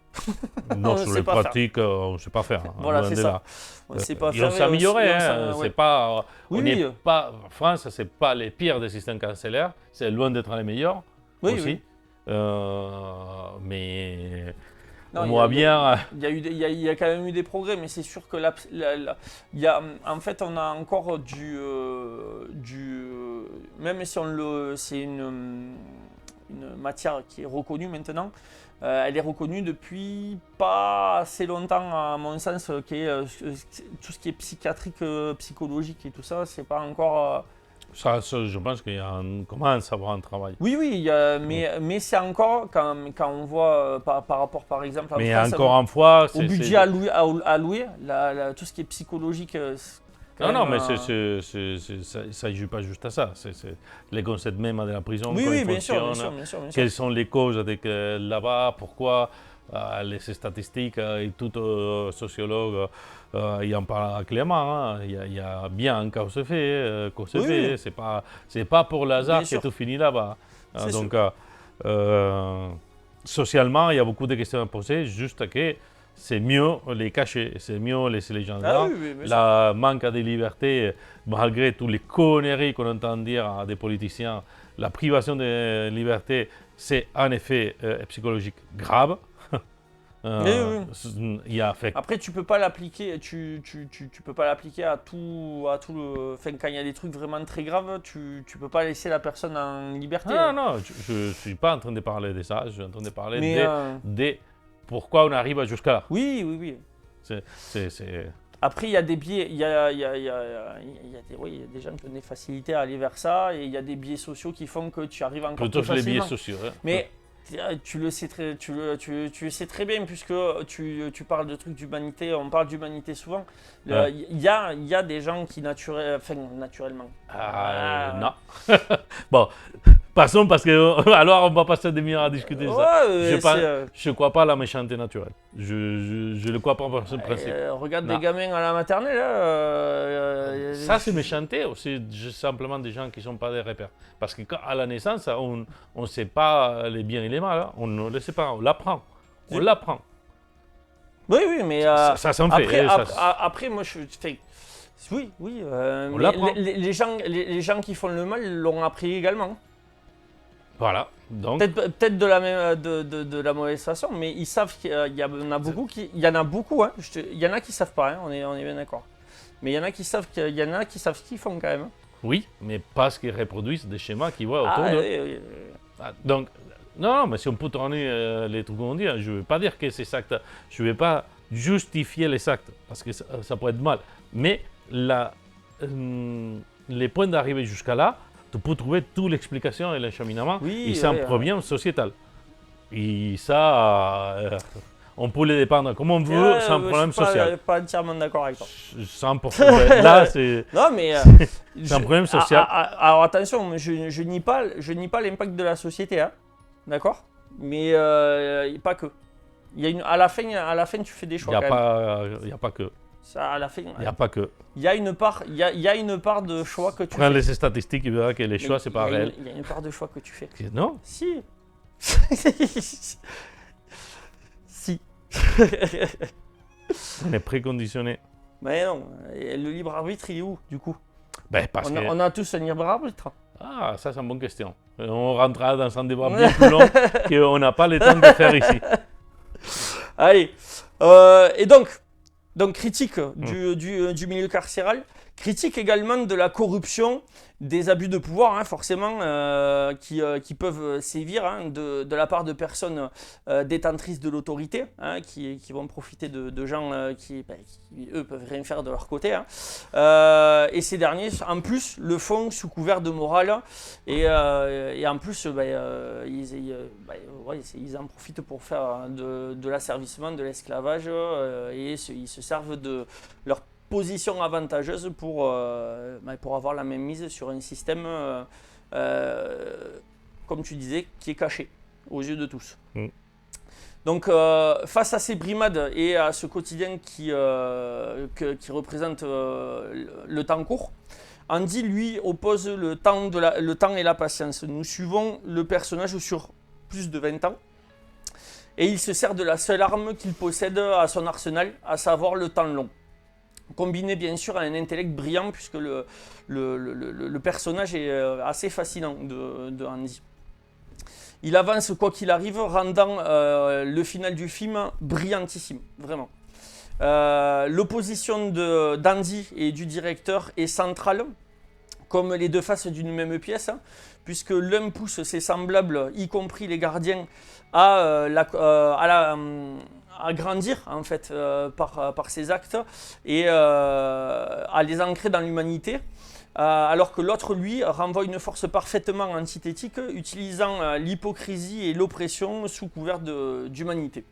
B: Non, sur le pratique, on ne sait pas faire.
C: Voilà, c'est ça. On ne sait pas faire.
B: Ils ont s'améliorer. C'est pas.
C: En
B: France, c'est pas les pires des systèmes carcéraires. C'est loin d'être les meilleurs aussi. Mais on voit bien.
C: Il y a quand même eu des progrès, mais c'est sûr que en fait, on a encore même si c'est une matière qui est reconnue maintenant. Elle est reconnue depuis pas assez longtemps, à mon sens, tout ce qui est psychiatrique, psychologique et tout ça, c'est pas encore.
B: Ça, je pense qu'on commence à avoir un travail.
C: Oui, mais c'est encore, quand on voit par rapport, par exemple,
B: mais France, encore une fois,
C: au budget alloué, tout ce qui est psychologique.
B: Non, mais ça ne joue pas juste à ça. C'est les concepts même de la prison, comment ils fonctionnent, bien sûr. Quelles sont les causes là-bas, pourquoi, les statistiques et tout sociologue il en parle clairement. Il y a bien un cause fait. C'est pas pour l'hasard que tout finit là-bas. Donc, socialement, il y a beaucoup de questions à poser, juste que c'est mieux les cacher, c'est mieux laisser les gens là. La manque de liberté, malgré toutes les conneries qu'on entend dire à des politiciens, la privation de liberté, c'est en effet psychologique grave.
C: Après, tu peux pas l'appliquer. Tu peux pas l'appliquer à tout le. Enfin, quand il y a des trucs vraiment très graves, tu peux pas laisser la personne en liberté.
B: Non, je suis pas en train de parler de ça. Je suis en train de parler de pourquoi on arrive jusqu'à là.
C: Oui. Après, il y a des biais, il y a des gens qui ont des facilités à aller vers ça, et il y a des biais sociaux qui font que tu arrives encore plus facilement.
B: Plutôt que les biais sociaux.
C: Mais tu le sais très bien, puisque tu parles de trucs d'humanité, on parle d'humanité souvent. Il y a des gens qui naturellement.
B: Non. Bon. Passons parce que alors on va passer des demi-heures à discuter de ça. Je ne crois pas à la méchanceté naturelle. Je ne le crois pas par ce principe.
C: Regarde des gamins à la maternelle.
B: Ça c'est méchanceté ou c'est simplement des gens qui ne sont pas des repères? Parce qu'à la naissance, on ne sait pas les biens et les mal. Hein. On ne le sait pas, on l'apprend. On l'apprend.
C: Oui, mais
B: ça s'en fait.
C: Après, moi je fais. Oui.
B: On l'apprend.
C: Les gens qui font le mal l'ont appris également.
B: Voilà. Donc.
C: Peut-être de la mauvaise façon, mais ils savent qu'il y en a beaucoup il y en a beaucoup, hein. Il y en a qui savent pas, hein, on est bien d'accord. Mais il y en a qui savent ce qu'ils font quand même. Hein.
B: Oui, mais parce qu'ils reproduisent des schémas qu'ils voient autour d'eux.
C: Oui.
B: Donc, non, mais si on peut tourner les trucs qu'on dit, je ne veux pas dire que c'est actes, je ne vais pas justifier les actes, parce que ça peut être mal. Mais les points d'arrivée jusqu'à là, tu peux trouver toute l'explication et l'acheminement, et c'est un problème sociétal. Et ça, on peut les dépeindre comme on veut, sans problème social.
C: Je suis pas entièrement d'accord avec toi.
B: 100%. Là, c'est
C: Non, mais
B: un problème social.
C: alors attention, je nie pas l'impact de la société, hein, d'accord. Mais pas que. À la fin, tu fais des choix.
B: Il n'y a pas que.
C: Ça, à la fin,
B: Il n'y a pas que.
C: il y a une part de choix que tu
B: Prends
C: fais.
B: les statistiques, tu verras que les choix, c'est pas réel.
C: Il y a une part de choix que tu fais.
B: Non.
C: Si. Si.
B: On est préconditionné.
C: Mais non, et le libre arbitre, il est où, du coup?
B: Ben, parce que...
C: on a tous un libre arbitre.
B: Ah, ça, c'est une bonne question. On rentrera dans un débat bien plus long qu'on n'a pas le temps de faire ici.
C: Allez. Et donc critique du milieu carcéral, critique également de la corruption, des abus de pouvoir, hein, forcément, qui peuvent sévir, hein, de la part de personnes détentrices de l'autorité, hein, qui vont profiter de gens qui, eux, peuvent rien faire de leur côté. Hein. Et ces derniers, en plus, le font sous couvert de morale, et en plus, ils en profitent pour faire de l'asservissement, de l'esclavage, et ils se servent de leur position avantageuse pour avoir la même mise sur un système, comme tu disais, qui est caché aux yeux de tous. Donc face à ces brimades et à ce quotidien qui représente le temps court, Andy lui oppose le temps et la patience. Nous suivons le personnage sur plus de 20 ans et il se sert de la seule arme qu'il possède à son arsenal, à savoir le temps long. Combiné bien sûr à un intellect brillant, puisque le personnage est assez fascinant de Andy. Il avance quoi qu'il arrive, rendant le final du film brillantissime, vraiment. L'opposition d'Andy et du directeur est centrale, comme les deux faces d'une même pièce, hein, puisque l'un pousse ses semblables, y compris les gardiens, à grandir en fait par ses actes et à les ancrer dans l'humanité, alors que l'autre lui renvoie une force parfaitement antithétique, utilisant l'hypocrisie et l'oppression sous couvert d'humanité.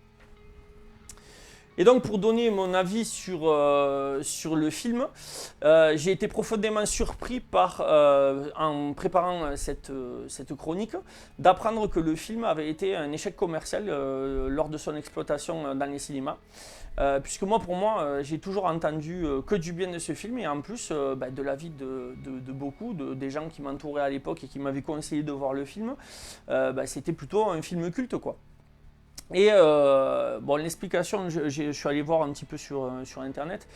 C: Et donc pour donner mon avis sur le film, j'ai été profondément surpris en préparant cette chronique, d'apprendre que le film avait été un échec commercial lors de son exploitation dans les cinémas. Puisque pour moi, j'ai toujours entendu que du bien de ce film, et en plus de l'avis de beaucoup, des gens qui m'entouraient à l'époque et qui m'avaient conseillé de voir le film, c'était plutôt un film culte, quoi. Et l'explication, je suis allé voir un petit peu sur internet,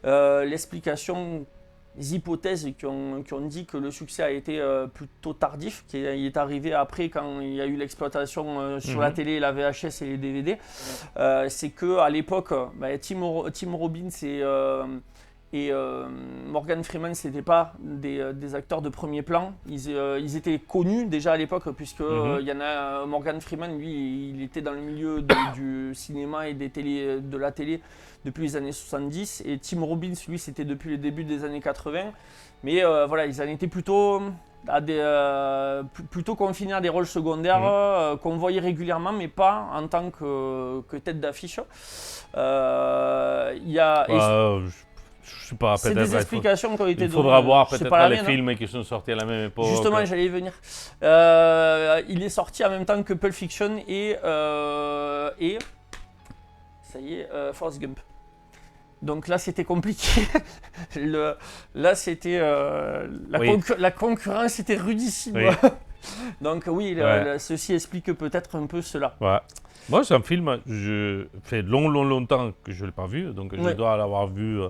C: l'explication, les hypothèses qui ont dit que le succès a été plutôt tardif, qu'il est arrivé après quand il y a eu l'exploitation sur la télé, la VHS et les DVD, c'est qu'à l'époque, Tim Robbins et Morgan Freeman, c'était pas des acteurs de premier plan. Ils étaient connus déjà à l'époque, puisque il y en a Morgan Freeman, lui, il était dans le milieu du cinéma et de la télé depuis les années 70, et Tim Robbins, lui, c'était depuis le début des années 80. Mais ils en étaient plutôt confinés à des rôles secondaires qu'on voyait régulièrement, mais pas en tant que tête d'affiche.
B: Je sais pas,
C: c'est des explications qui ont été données.
B: Il faudra voir peut-être les
C: mienne,
B: films qui sont sortis à la même époque.
C: Justement, j'allais y venir. Il est sorti en même temps que Pulp Fiction et ça y est, Forrest Gump. Donc là, c'était compliqué. C'était la concurrence était rudissime. Oui. Donc oui, ceci explique peut-être un peu cela.
B: Ouais. Moi, c'est un film, je fait longtemps que je ne l'ai pas vu, donc je dois l'avoir vu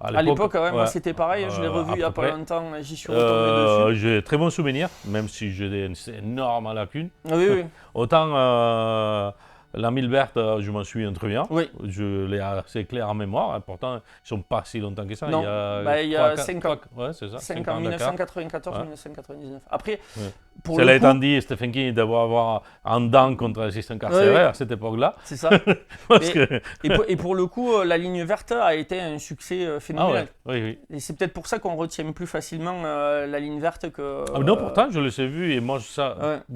B: à l'époque.
C: Moi c'était pareil, je l'ai revu il n'y a pas longtemps, j'y suis retombé dessus.
B: J'ai très bons souvenirs, même si j'ai des énormes lacunes.
C: Oui.
B: Autant L'Ami Verte, je m'en souviens très bien.
C: Oui.
B: Je l'ai assez clair en mémoire. Pourtant, ils ne sont pas si longtemps que ça.
C: Non, il y a 5 ans.
B: Ouais, c'est ça.
C: 5 ans, 1994-1999. Après, pour
B: cela étant dit, Stephen King devait avoir un dent contre le système carcéraire à cette époque-là.
C: C'est ça. Et pour le coup, La Ligne Verte a été un succès phénoménal.
B: Oui.
C: Et c'est peut-être pour ça qu'on retient plus facilement La Ligne Verte que...
B: non, pourtant, je l'ai vu et moi,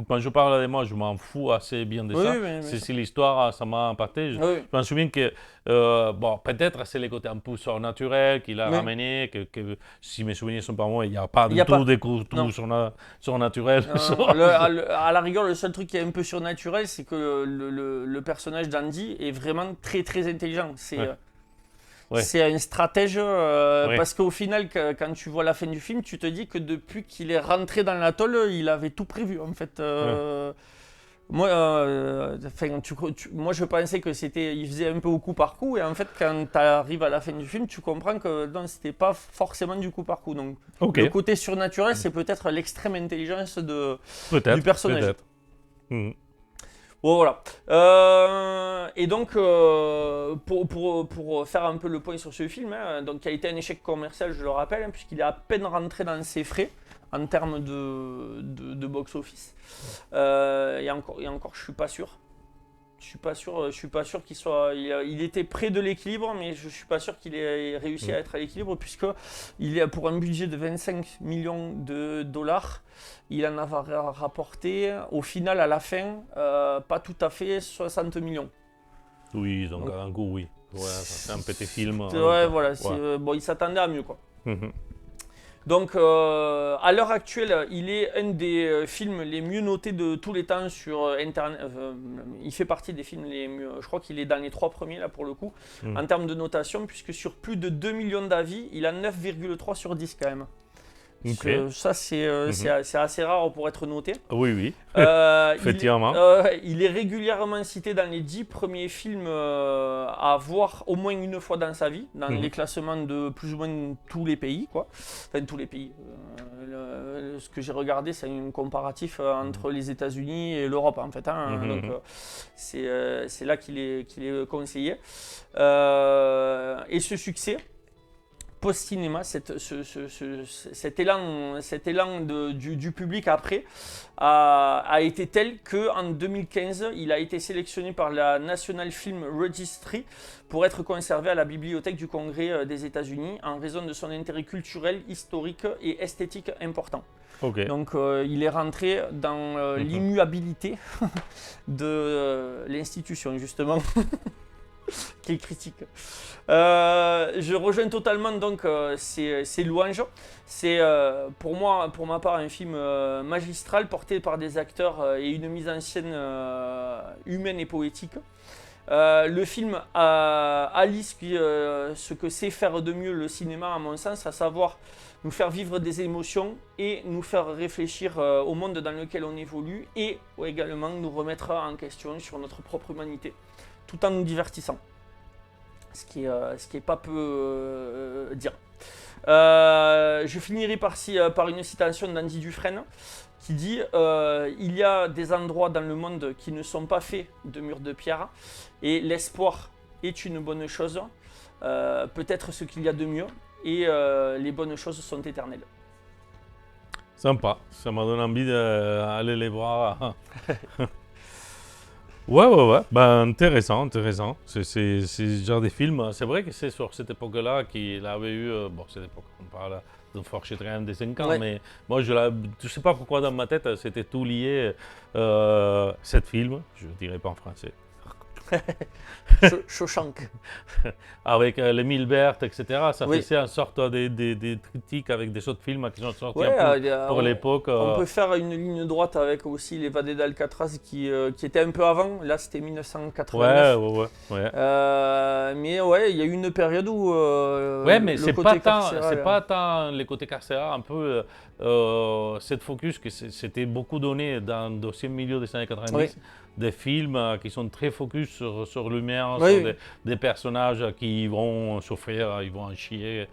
B: quand je parle de moi, je m'en fous assez bien de ça. C'est l'histoire l'histoire, ça m'a impacté. Je me souviens que, bon, peut-être c'est le côté un peu surnaturel qu'il a ramené, que si mes souvenirs sont pas bons, il n'y a pas du tout des coups surnaturels.
C: À la rigueur, le seul truc qui est un peu surnaturel, c'est que le personnage d'Andy est vraiment très très intelligent. C'est un stratège parce qu'au final, quand tu vois la fin du film, tu te dis que depuis qu'il est rentré dans l'atoll, il avait tout prévu en fait. Moi, moi, je pensais que il faisait un peu au coup par coup, et en fait, quand tu arrives à la fin du film, tu comprends que non, c'était pas forcément du coup par coup. Donc, le côté surnaturel, c'est peut-être l'extrême intelligence du personnage.
B: Peut-être.
C: Bon, voilà. Et donc, pour faire un peu le point sur ce film, donc, qui a été un échec commercial, je le rappelle, puisqu'il est à peine rentré dans ses frais en termes de box-office. Et encore, je suis pas sûr. Je suis pas sûr qu'il soit. Il était près de l'équilibre, mais je suis pas sûr qu'il ait réussi à être à l'équilibre, puisque il est pour un budget de 25 millions de dollars. Il en a rapporté, au final, à la fin, pas tout à fait 60 millions.
B: Oui, donc un coup, oui. Ouais, c'est un petit film.
C: Ouais, voilà. Bon, il s'attendait à mieux, quoi. Donc, à l'heure actuelle, il est un des films les mieux notés de tous les temps sur Internet. Il fait partie des films les mieux. Je crois qu'il est dans les 3 premiers, là, pour le coup, en termes de notation, puisque sur plus de 2 millions d'avis, il a 9,3 sur 10 quand même. Ça, c'est assez rare pour être noté.
B: Oui. Effectivement.
C: Il est régulièrement cité dans les 10 premiers films à voir au moins une fois dans sa vie, dans les classements de plus ou moins tous les pays, quoi. Enfin, tous les pays. Ce que j'ai regardé, c'est un comparatif entre les États-Unis et l'Europe, en fait. Donc, c'est là qu'il est conseillé. Et ce succès post-cinéma, cet élan du public après a été tel qu'en 2015, il a été sélectionné par la National Film Registry pour être conservé à la bibliothèque du Congrès des États-Unis en raison de son intérêt culturel, historique et esthétique important. Donc il est rentré dans l'immuabilité de l'institution, justement. Qu'il critique. Je rejoins totalement donc ces louanges. C'est pour ma part, un film magistral porté par des acteurs et une mise en scène humaine et poétique. Le film allie ce que sait faire de mieux le cinéma, à mon sens, à savoir nous faire vivre des émotions et nous faire réfléchir au monde dans lequel on évolue, et également nous remettre en question sur notre propre humanité, tout en nous divertissant. Ce qui est pas peu dire. Je finirai par une citation d'Andy Dufresne qui dit il y a des endroits dans le monde qui ne sont pas faits de murs de pierre, et l'espoir est une bonne chose, peut-être ce qu'il y a de mieux, et les bonnes choses sont éternelles.
B: Sympa, ça m'a donné envie d'aller les voir. Ouais. Ben, intéressant. C'est ce genre de film. C'est vrai que c'est sur cette époque-là qu'il avait eu. Bon, cette époque, on parle de Forge Triumph des 5 ans, mais moi, je sais pas pourquoi dans ma tête, c'était tout lié. Cet film, je ne dirais pas en français.
C: Shawshank.
B: Avec les Milbert, etc. Ça faisait en sorte des critiques avec des autres films qui sont sortis pour l'époque.
C: On peut faire une ligne droite avec aussi l'Évadé d'Alcatraz qui était un peu avant. Là, c'était 1989.
B: Ouais.
C: Mais ouais, il y a eu une période où.
B: Mais c'est pas tant les côtés carcérales, un peu cette focus que c'était beaucoup donné dans le deuxième milieu des années 90. Des films qui sont très focus sur l'humain, sur des personnages qui vont souffrir, ils vont en chier,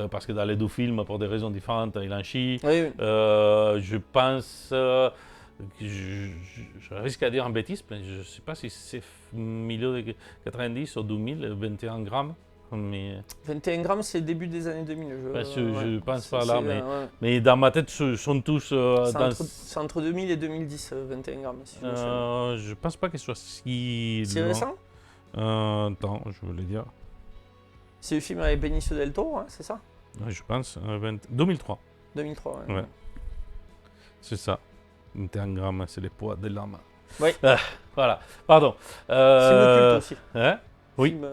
B: parce que dans les deux films, pour des raisons différentes, ils en chient. Je pense, je risque à dire en bêtise, mais je ne sais pas si c'est milieu des 90 ou 2000, 21 grammes. Mais
C: 21 grammes, c'est le début des années 2000.
B: Je pense pas là, mais dans ma tête, ce sont tous.
C: C'est entre 2000 et 2010, 21 grammes. Si
B: je pense pas qu'il soit si.
C: C'est récent
B: attends, je voulais dire.
C: C'est le film avec Benicio del Toro, hein, c'est ça?
B: Je pense. 2003.
C: 2003,
B: ouais. C'est ça. 21 grammes, c'est le poids de l'âme.
C: Oui.
B: Voilà, pardon.
C: Film culte aussi.
B: Hein? Oui.
C: Film,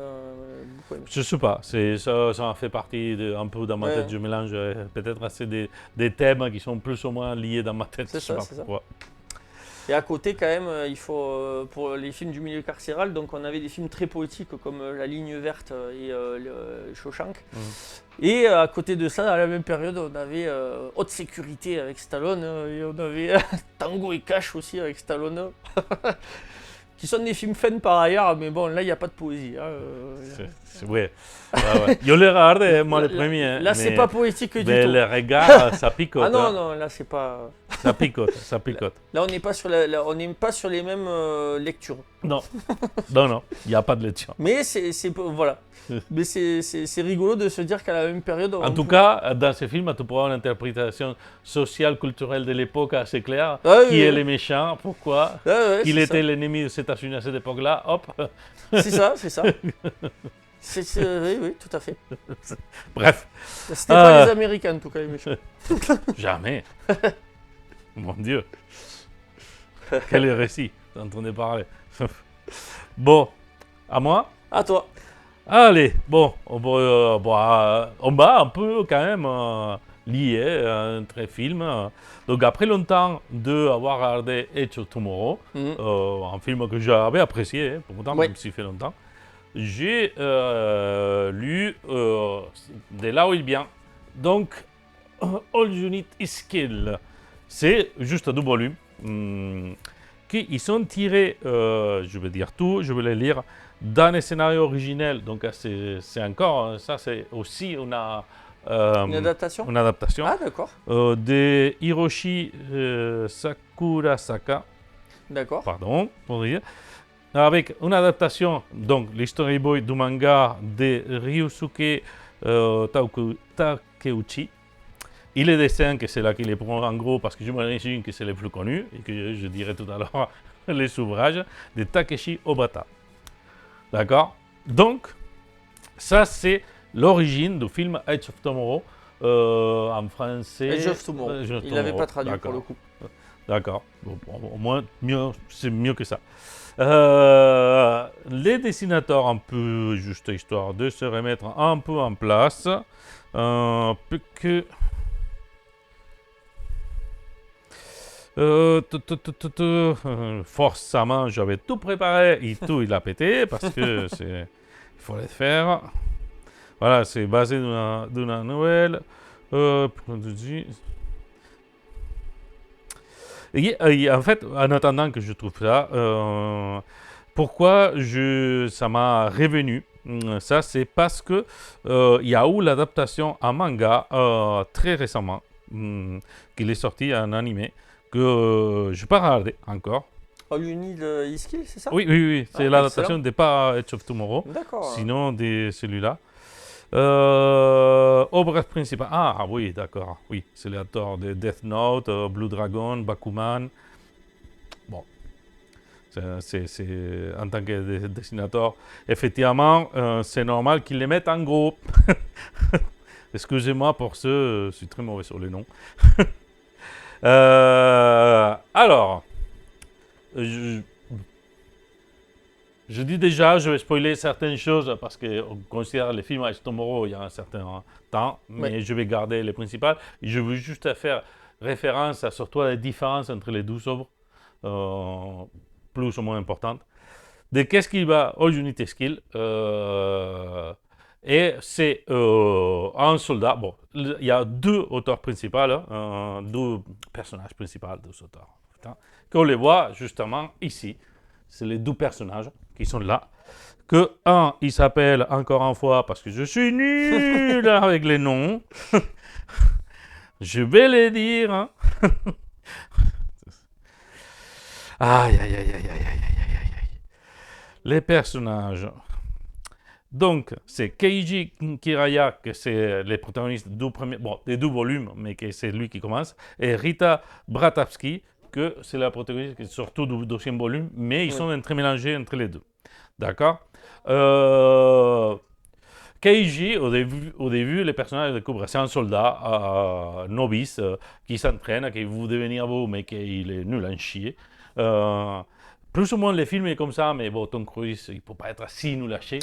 C: beaucoup aimé.
B: Je sais pas, ça en fait partie un peu dans ma tête. Je mélange peut-être assez des thèmes qui sont plus ou moins liés dans ma tête.
C: C'est
B: je sais
C: ça,
B: pas
C: c'est ça.
B: pourquoi.
C: Et à côté, quand même, il faut, pour les films du milieu carcéral, donc on avait des films très poétiques comme La Ligne Verte et Shawshank. Et à côté de ça, à la même période, on avait Haute Sécurité avec Stallone et on avait Tango et Cash aussi avec Stallone. Qui sont des films fun par ailleurs, mais bon, là, il n'y a pas de poésie. Hein,
B: Ouais. Ouais. Yo les regarde, moi le premier.
C: Là, c'est pas poétique du
B: mais
C: tout.
B: le regard, ça picote.
C: Ah non, non, là, c'est pas.
B: Ça picote, ça picote.
C: Là, on n'est pas sur on n'est pas sur les mêmes lectures.
B: Non, non, il n'y a pas de lecture.
C: Mais voilà. Mais c'est rigolo de se dire qu'à la même période.
B: En tout cas, dans ce film, tu pourras une interprétation sociale, culturelle de l'époque assez claire. Qui est le méchant, pourquoi, qu'il était l'ennemi des États-Unis à cette époque-là, hop.
C: C'est ça, c'est ça. Oui, tout à fait.
B: Bref.
C: C'était pas les Américains, en tout cas, les méchants.
B: Jamais. Mon Dieu. Quel récit dont on est parlé. Bon, à moi?
C: À toi.
B: Allez, bon, on va un peu quand même lier entre films. Donc après longtemps d'avoir regardé Edge of Tomorrow, un film que j'avais apprécié, pourtant même s'il fait longtemps, j'ai lu de là où il vient. Donc, All You Need Is Kill. C'est juste deux volumes qui sont tirés, je vais dire tout, je vais les lire, dans les scénarios originels. Donc, c'est encore, ça c'est aussi une
C: adaptation.
B: Une adaptation.
C: Ah, d'accord.
B: De Hiroshi Sakurasaka. D'accord. Pardon, pour dire. Avec une adaptation, donc les storyboards du manga de Ryusuke Takeuchi. Et les dessins, que c'est là qu'il les prend en gros, parce que je m'imagine que c'est les plus connus, et que je dirai tout à l'heure les ouvrages, de Takeshi Obata. D'accord? Donc, ça c'est l'origine du film Edge of Tomorrow, en français.
C: Edge of Tomorrow. Il n'avait pas traduit pour le coup.
B: D'accord. Bon, au moins, c'est mieux que ça. Les dessinateurs, un peu, juste histoire de se remettre un peu en place, que... forcément, j'avais tout préparé et tout, il a pété parce que il faut le faire. Voilà, c'est basé d'une nouvelle. Et en fait, en attendant que je trouve ça, pourquoi ça m'a revenu? Ça, c'est parce que il y a eu l'adaptation en manga très récemment, qu'il est sorti en animé, que je n'ai pas regardé encore.
C: All You Need Is Kill, c'est ça?
B: Oui, c'est l'adaptation de pas Edge of Tomorrow, sinon de celui-là. Obra principale. Ah oui, d'accord. Oui, c'est l'auteur de Death Note, Blue Dragon, Bakuman. Bon, c'est en tant que dessinateur, effectivement, c'est normal qu'ils les mettent en gros. Excusez-moi pour je suis très mauvais sur les noms. Alors, je dis déjà, je vais spoiler certaines choses parce qu'on considère les films à Tomorrow il y a un certain temps, mais je vais garder les principales. Je veux juste faire référence à surtout à la différence entre les deux œuvres, plus ou moins importantes. De qu'est-ce qu'il va All You Need Is Kill, et c'est un soldat. Bon, il y a deux auteurs principaux, deux personnages principaux, deux auteurs, qu'on les voit justement ici. C'est les deux personnages qui sont là. Que un, il s'appelle, encore une fois, parce que je suis nul avec les noms, je vais les dire. Hein. Aïe. Les personnages. Donc, c'est Keiji Kiraya, que c'est les protagonistes des deux volumes, mais que c'est lui qui commence, et Rita Bratavsky, que c'est la protagoniste qui est surtout du deuxième volume, mais ils sont entremélangés entre les deux. D'accord? Keiji, au début, les personnages découvrent, c'est un soldat novice qui s'entraîne, qui veut devenir beau, mais qu'il est nul à en chier. plus ou moins les films est comme ça, mais bon, Tom Cruise, il ne peut pas être si nul à chier.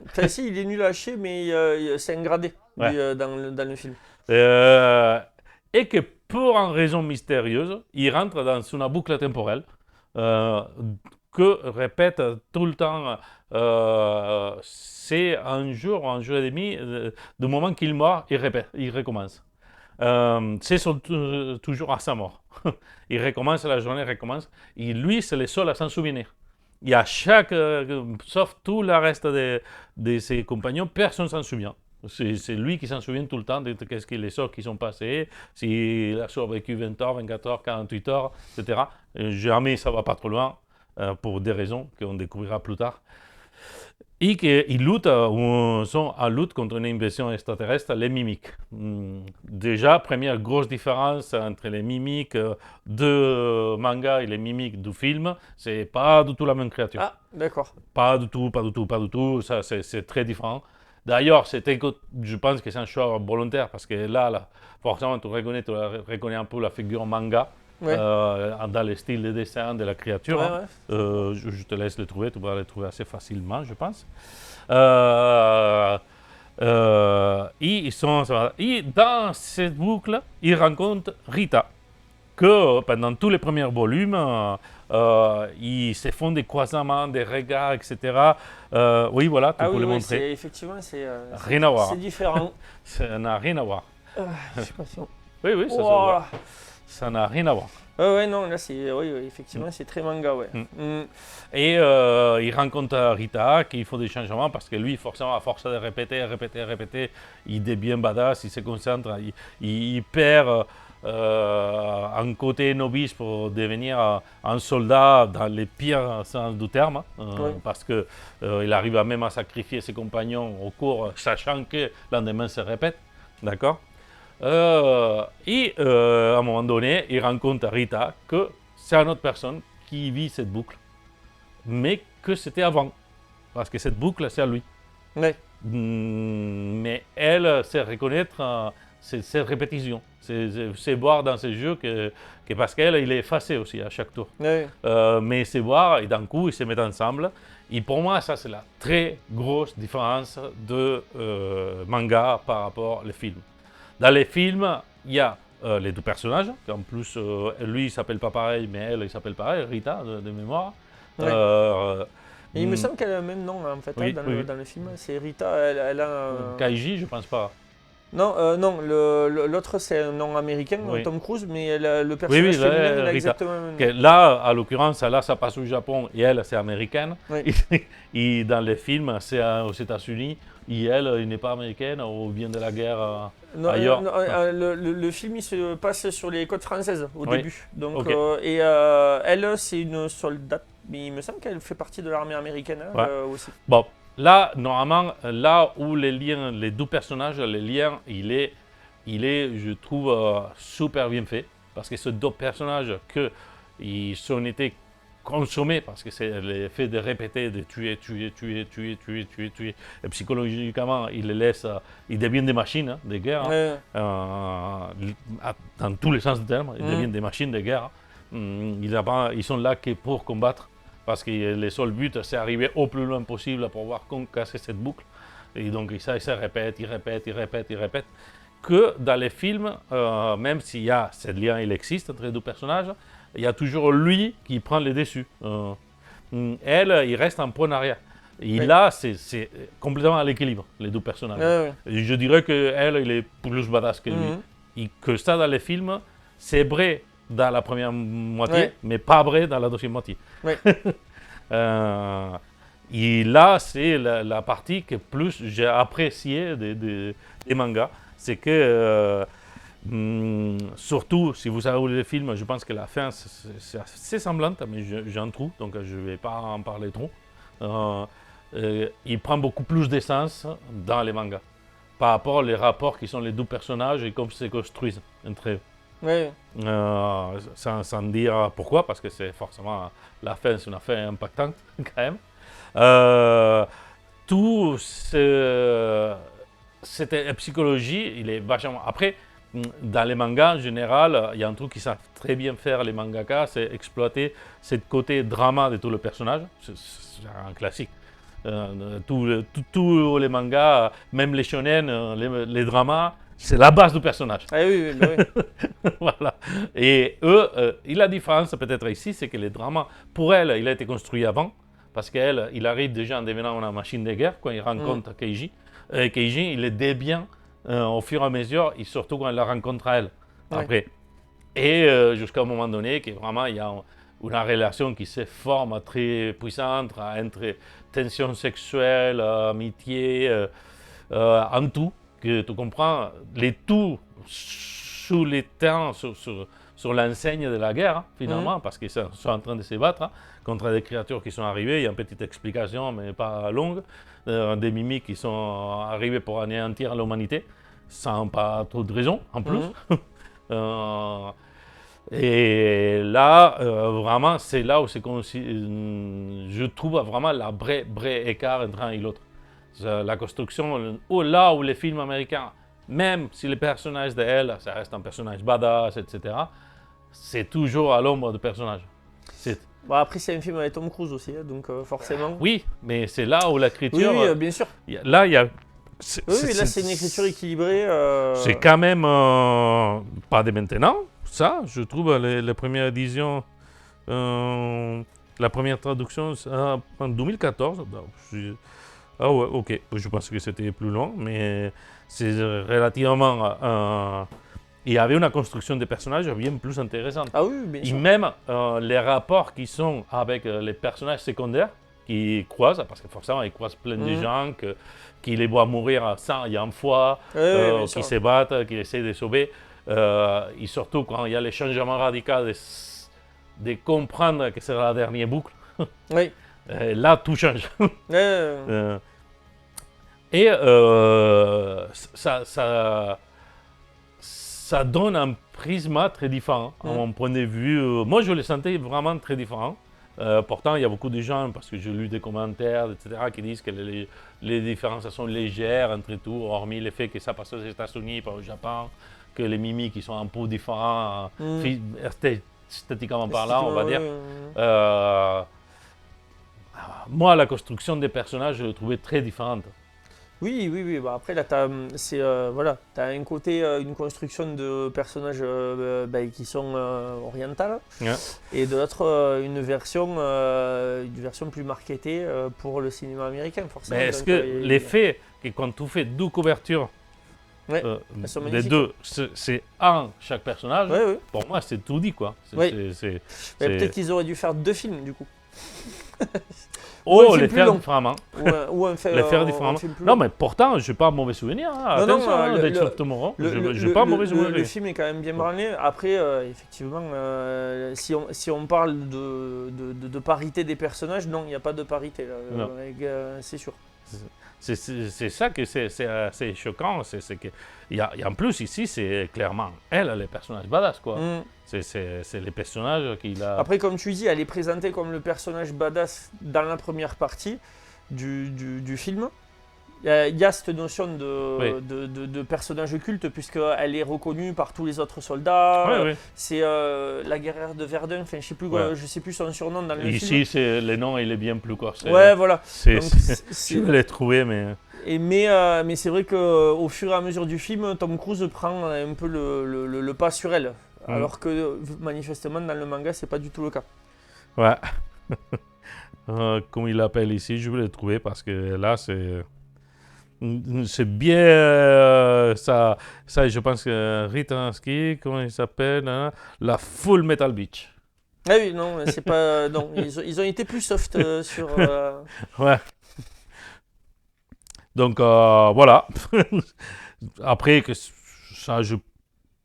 C: Enfin, si, il est nul à chier, mais c'est un gradé
B: Ouais.
C: dans le film.
B: Et que pour une raison mystérieuse, il rentre dans une boucle temporelle euh, que répète tout le temps. C'est un jour et demi, du moment qu'il meurt, il répète, il recommence. Toujours à sa mort. Il recommence la journée, recommence. Et lui, c'est le seul à s'en souvenir. Et à sauf tout le reste de ses compagnons, personne s'en souvient. C'est lui qui s'en souvient tout le temps de qu'est-ce que les heures qui sont passées, s'il a survécu 20 heures, 24 heures, 48 heures, etc. Jamais ça va pas trop loin, pour des raisons qu'on découvrira plus tard. Et qu'ils luttent, sont en lutte contre une invasion extraterrestre, les mimiques. Déjà, première grosse différence entre les mimiques de manga et les mimiques du film, c'est pas du tout la même créature.
C: Ah, d'accord.
B: Pas du tout, pas du tout, pas du tout. Ça, c'est très différent. D'ailleurs, je pense que c'est un choix volontaire parce que là forcément, tu reconnais un peu la figure manga
C: Ouais.
B: dans le style de dessin de la créature.
C: Ouais,
B: Hein.
C: ouais.
B: Je te laisse les trouver, tu vas les trouver assez facilement, je pense. Et dans cette boucle, ils rencontrent Rita, que pendant tous les premiers volumes, ils se font des croisements, des regards, etc. Oui, voilà, tu
C: Ah
B: peux
C: oui,
B: le
C: oui,
B: montrer.
C: effectivement,
B: Rien à voir.
C: c'est différent.
B: Ça n'a rien à voir.
C: Je sais pas si on-
B: Oui, oui, ça se
C: Ouah.
B: voit. Ça n'a rien à voir.
C: Ouais, non, là, oui, effectivement, c'est très manga, ouais.
B: Et il rencontre Rita, qu'il faut des changements parce que lui, forcément, à force de répéter, il devient badass, il se concentre, il perd un côté novice pour devenir un soldat dans les pires sens du terme, parce que il arrive même à sacrifier ses compagnons au cours, sachant que le lendemain se répète, d'accord. Et à un moment donné, il rencontre Rita, que c'est une autre personne qui vit cette boucle, mais que c'était avant, parce que cette boucle, c'est à lui.
C: Ouais.
B: Mais elle sait reconnaître cette répétition, c'est voir dans ses jeux que parce qu'elle, il est effacé aussi à chaque tour.
C: Ouais.
B: Mais c'est voir, et d'un coup, ils se mettent ensemble. Et pour moi, ça, c'est la très grosse différence de manga par rapport au film. Dans les films, il y a les deux personnages, qui en plus, lui, il s'appelle pas pareil, mais elle, il s'appelle pareil, Rita, de mémoire.
C: Ouais. Et il me semble qu'elle a le même nom, en fait,
B: Oui,
C: dans,
B: oui.
C: dans le film. C'est Rita, elle a
B: Kaiji, je pense pas.
C: Non, non, l'autre c'est un nom américain,
B: Oui.
C: Tom Cruise, mais le
B: Oui,
C: personnage
B: oui,
C: féminin, il a
B: Rita.
C: exactement le même
B: Que
C: nom.
B: là, à l'occurrence, là, ça passe au Japon et elle, c'est américaine.
C: Oui.
B: Et dans les films, c'est aux États-Unis. Et elle, il n'est pas américaine ou vient de la guerre
C: Non,
B: ailleurs.
C: non, le film il se passe sur les côtes françaises au
B: Oui.
C: début. Donc,
B: Ok.
C: et elle, c'est une soldate, mais il me semble qu'elle fait partie de l'armée américaine hein,
B: Ouais.
C: aussi.
B: Bon, là, normalement, là où les liens, les deux personnages, les liens, il est je trouve, super bien fait. Parce que ces deux personnages, ils ont été consommés, parce que c'est l'effet de répéter, de tuer. Et psychologiquement, ils les laissent, ils deviennent des machines hein, de guerre.
C: Ouais.
B: Dans tous les sens du terme, ils deviennent des machines de guerre. Ils sont là que pour combattre. Parce que le seul but, c'est d'arriver au plus loin possible pour pouvoir casser cette boucle. Et donc, ça, ils se répètent. Que dans les films, même s'il y a ce lien, il existe entre les deux personnages, il y a toujours lui qui prend le dessus. Elle, il reste un point en arrière. Et
C: Oui.
B: là, c'est complètement à l'équilibre, les deux personnages.
C: Ouais.
B: Et je dirais qu'elle, il est plus badass que lui.
C: Mhm.
B: Et que ça, dans les films, c'est vrai dans la première moitié,
C: Ouais.
B: mais pas vrai dans la deuxième moitié.
C: Ouais.
B: Et là, c'est la partie que plus j'ai appréciée des mangas. C'est que, surtout si vous avez vu le film, je pense que la fin, c'est assez semblante, mais j'ai un trou, donc je ne vais pas en parler trop. Il prend beaucoup plus d'essence dans les mangas par rapport aux rapports qui sont les deux personnages et comment ils se construisent entre eux.
C: Ouais.
B: Sans dire pourquoi, parce que c'est forcément la fin, c'est une fin impactante quand même. Tout cette psychologie, il est vachement. Après, dans les mangas, en général, il y a un truc qu'ils savent très bien faire, les mangaka, c'est exploiter ce côté drama de tout le personnage. C'est un classique. Tous les mangas, même les shonen, les dramas, c'est la base du personnage.
C: Ah oui, oui, bah oui.
B: Voilà. Et eux, la différence peut-être ici, c'est que les dramas, pour elle, il a été construit avant, parce qu'elle, il arrive déjà en devenant une machine de guerre quand il rencontre Keiji. Keiji, il est bien au fur et à mesure, et surtout quand il la rencontre à elle. Après. Et jusqu'à un moment donné, que vraiment, il y a une relation qui se forme très puissante entre tension sexuelle, amitié, en tout, que tu comprends, les tout sous les temps, sur l'enseigne de la guerre, finalement, parce qu'ils sont en train de se battre contre des créatures qui sont arrivées. Il y a une petite explication, mais pas longue, des mimiques qui sont arrivés pour anéantir l'humanité, sans pas trop de raison, en plus. Et là, vraiment, c'est là où je trouve vraiment la vraie écart entre un et l'autre. La construction, là où les films américains, même si les personnages d'elle, ça reste un personnage badass, etc., c'est toujours à l'ombre du personnage.
C: Bon, après, c'est un film avec Tom Cruise aussi, donc forcément.
B: Oui, mais c'est là où l'écriture.
C: Oui, bien sûr.
B: Là, il y a.
C: Là, c'est une écriture équilibrée.
B: C'est quand même pas de maintenant. Ça, je trouve, la première édition, la première traduction en 2014. Ah ouais, ok. Je pense que c'était plus long, mais c'est relativement. Il y avait une construction des personnages bien plus intéressante.
C: Ah oui, bien sûr.
B: Et même les rapports qui sont avec les personnages secondaires qui croisent, parce que forcément, ils croisent plein de gens qui les voient mourir 100 et 1 fois, qui se battent, qui essaient de sauver. Et surtout quand il y a les changements radicaux de comprendre que c'est la dernière boucle.
C: Oui.
B: Là, tout change. Et ça donne un prisme très différent, à mon point de vue. Moi, je le sentais vraiment très différent. Pourtant, il y a beaucoup de gens, parce que j'ai lu des commentaires, etc., qui disent que les différences sont légères entre tout, hormis le fait que ça passe aux États-Unis, pas au Japon, que les mimiques sont un peu différents, esthétiquement parlant, on va dire. Moi, la construction des personnages, je l'ai trouvée très différente.
C: Oui. Bah, après, là, tu as un côté, une construction de personnages qui sont orientales. Et de l'autre, une version plus marketée pour le cinéma américain, forcément.
B: Mais est-ce que l'effet que quand tu fais 2 couvertures, les deux, c'est un chaque personnage, pour moi, c'est tout dit, quoi.
C: Peut-être qu'ils auraient dû faire 2 films, du coup.
B: Les faire différemment. Les faire différemment. Non, mais pourtant, je n'ai pas un mauvais souvenir. Days of Tomorrow. Je n'ai pas un mauvais souvenir.
C: Le film est quand même bien branlé. Après, effectivement, si on parle de parité des personnages, non, il n'y a pas de parité. C'est sûr.
B: C'est ça que c'est assez choquant. C'est que, en plus, ici, c'est clairement elle, les personnages badass, quoi. C'est les personnages qu'il a.
C: Après, comme tu dis, elle est présentée comme le personnage badass dans la première partie du film. Il y a cette notion de personnage culte, puisqu'elle est reconnue par tous les autres soldats. C'est la guerrière de Verdun, enfin, je sais plus son surnom dans le film.
B: Ici, le nom, il est bien plus corsé.
C: Voilà.
B: Je l'ai trouvé, mais.
C: Mais c'est vrai qu'au fur et à mesure du film, Tom Cruise prend un peu le pas sur elle. Alors que manifestement, dans le manga, c'est pas du tout le cas.
B: Ouais. Comme il l'appelle ici, je vais le trouver parce que là, c'est bien ça, je pense que Ritansky, comment il s'appelle, hein, la Full Metal Beach.
C: Ah oui, non, c'est pas. Non, ils ont été plus soft sur.
B: Ouais. Donc voilà. Après que ça, je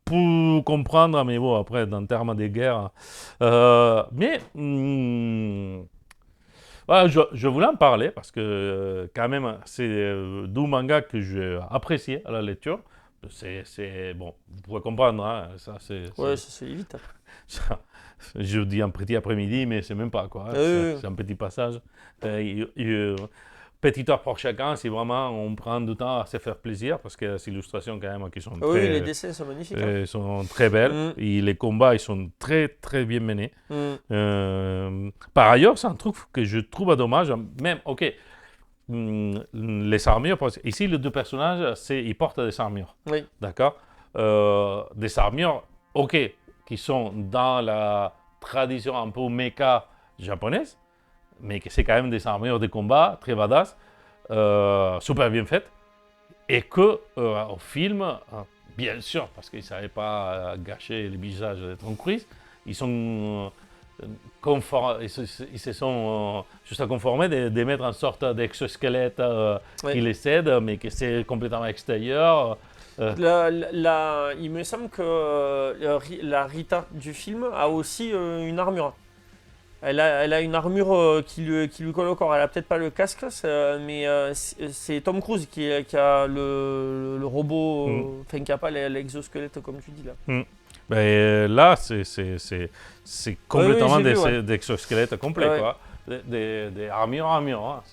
B: peux comprendre, mais bon, après, dans termes de guerre. Mais. Je voulais en parler parce que quand même, c'est deux mangas que j'ai apprécié à la lecture. Bon, vous pouvez comprendre, hein, ça c'est...
C: Ouais, ça se lit vite.
B: Je dis un petit après-midi, mais c'est même pas quoi. C'est un petit passage. petite heure pour chacun, si vraiment on prend du temps à se faire plaisir, parce que ces illustrations quand même qui sont
C: Oui, les dessins sont magnifiques.
B: sont très belles, et les combats ils sont très très bien menés. Par ailleurs, c'est un truc que je trouve dommage, même, ok, les armures, ici les deux personnages, ils portent des armures,
C: Oui.
B: d'accord, des armures, ok, qui sont dans la tradition un peu mecha japonaise, mais que c'est quand même des armures de combat très badass, super bien faites, et que au film, bien sûr, parce qu'ils ne savaient pas gâcher le visage de Tom Cruise, ils sont ils se sont juste conformés de mettre une sorte d'exosquelette qui les aide, mais que c'est complètement extérieur.
C: Il me semble que la Rita du film a aussi une armure. Elle a une armure qui lui colle au corps. Elle a peut-être pas le casque, mais c'est Tom Cruise qui a le robot, enfin qui n'a pas l'exosquelette comme tu dis là.
B: Ben, là, c'est complètement des exosquelettes complets, quoi. Des armures en armure. Hein.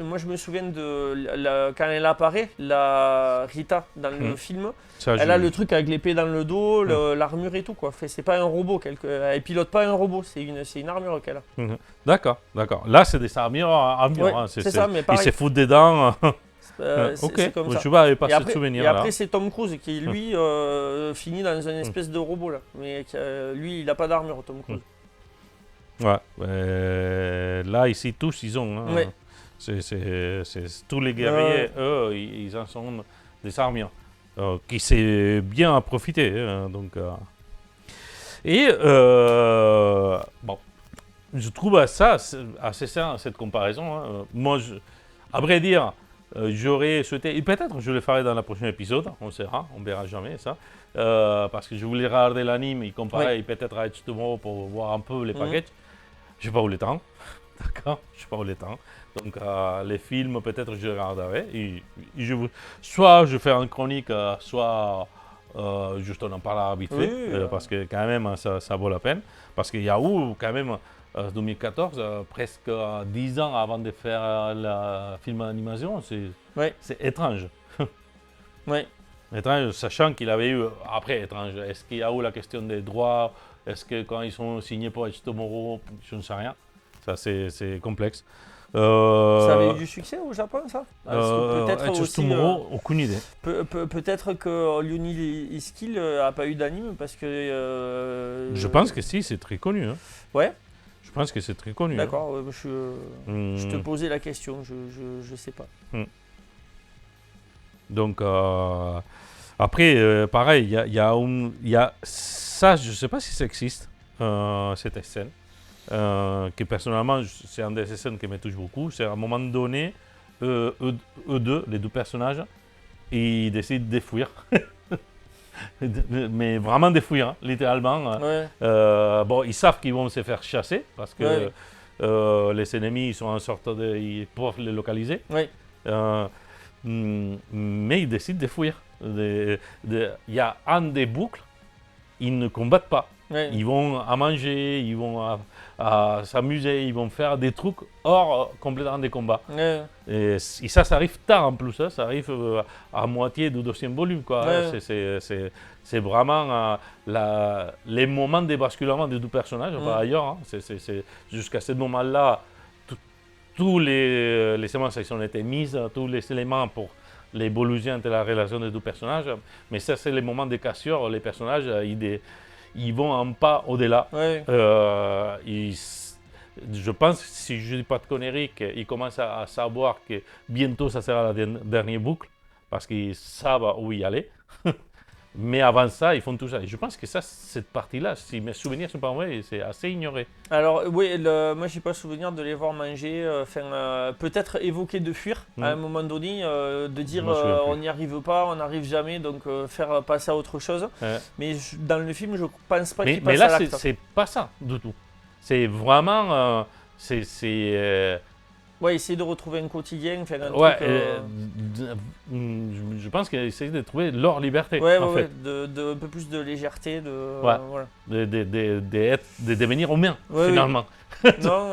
C: Moi, je me souviens de quand elle apparaît, la Rita, dans le film. Elle a le truc avec l'épée dans le dos, l'armure et tout, quoi. C'est pas un robot. Elle pilote pas un robot, c'est une armure qu'elle a.
B: D'accord. Là, c'est des armures en armure.
C: Ouais,
B: hein.
C: c'est ça, mais pareil.
B: Ils se foutent dedans. Ok,
C: c'est comme ça.
B: je n'avais pas ce souvenir.
C: Et après, c'est Tom Cruise qui, lui, finit dans une espèce de robot, là. Mais lui, il n'a pas d'armure, Tom Cruise.
B: Ouais, là, ici, tous, ils ont. Hein.
C: Ouais.
B: Tous les guerriers, eux, ils en sont des armures. Qui s'est bien profité. Hein, donc, et, bon, je trouve ça assez sain, cette comparaison. Hein. Moi, à vrai dire, j'aurais souhaité, et peut-être je le ferai dans le prochain épisode, on verra jamais ça, parce que je voulais regarder l'anime et comparer peut-être à Edge Tomorrow pour voir un peu les packages. Je n'ai pas eu le temps, d'accord, je n'ai pas eu le temps. Donc les films, peut-être je les regarderai. Soit je fais une chronique, soit juste on en parlera vite fait, parce que quand même ça vaut la peine. Parce qu'il y a eu quand même 2014, presque 10 ans avant de faire le film d'animation, c'est étrange. Étrange, sachant qu'il avait eu, après étrange, est-ce qu'il y a eu la question des droits, est-ce que quand ils sont signés pour Edge Tomorrow, je ne sais rien, ça c'est complexe.
C: Ça avait eu du succès au Japon, ça?
B: Edge Tomorrow, aucune idée.
C: Peut-être que Lionel Iskil n'a pas eu d'anime parce que...
B: Je pense que si, c'est très connu. Hein.
C: Ouais.
B: Je pense que c'est très connu.
C: D'accord, je te posais la question, je sais pas.
B: Donc, après, pareil, il y a ça, je ne sais pas si ça existe, cette scène, que personnellement, c'est une des scènes qui me touche beaucoup. C'est à un moment donné, eux deux, les deux personnages, ils décident de fuir. Mais vraiment de fuir, hein, littéralement. Bon, ils savent qu'ils vont se faire chasser, parce que les ennemis, ils sont en sorte de... Ils peuvent les localiser. Mais ils décident de fuir. Il y a un des boucles, ils ne combattent pas. Ils vont à manger, ils vont à s'amuser, ils vont faire des trucs hors complètement des combats. Et ça arrive tard en plus, hein, ça arrive à moitié du deuxième volume. Quoi. C'est vraiment les moments de basculement des deux personnages, par ailleurs. Hein, jusqu'à ce moment-là, tous les séquences ont été mises, tous les éléments pour l'évolution de la relation des deux personnages. Mais ça, c'est les moments de cassure. Les personnages, ils vont un pas au-delà. Je pense, si je ne dis pas de conneries, qu'ils commencent à savoir que bientôt, ça sera la dernière boucle, parce qu'ils savent où y aller. Mais avant ça, ils font tout ça. Et je pense que cette partie-là, si mes souvenirs sont pas vrais, c'est assez ignoré.
C: Alors oui, moi j'ai pas souvenir de les voir manger, peut-être évoquer de fuir à un moment donné, de dire on n'y arrive pas, on n'arrive jamais, donc faire passer à autre chose. Mais dans le film, je pense pas qu'il passe à l'acte.
B: Mais là, c'est pas ça du tout. C'est vraiment...
C: Ouais, essayer de retrouver un quotidien, faire un
B: Ouais,
C: truc.
B: je pense qu'ils essayent de trouver leur liberté,
C: Ouais,
B: en fait.
C: un peu plus de légèreté,
B: Ouais.
C: voilà.
B: De devenir humain,
C: Ouais,
B: finalement.
C: Non,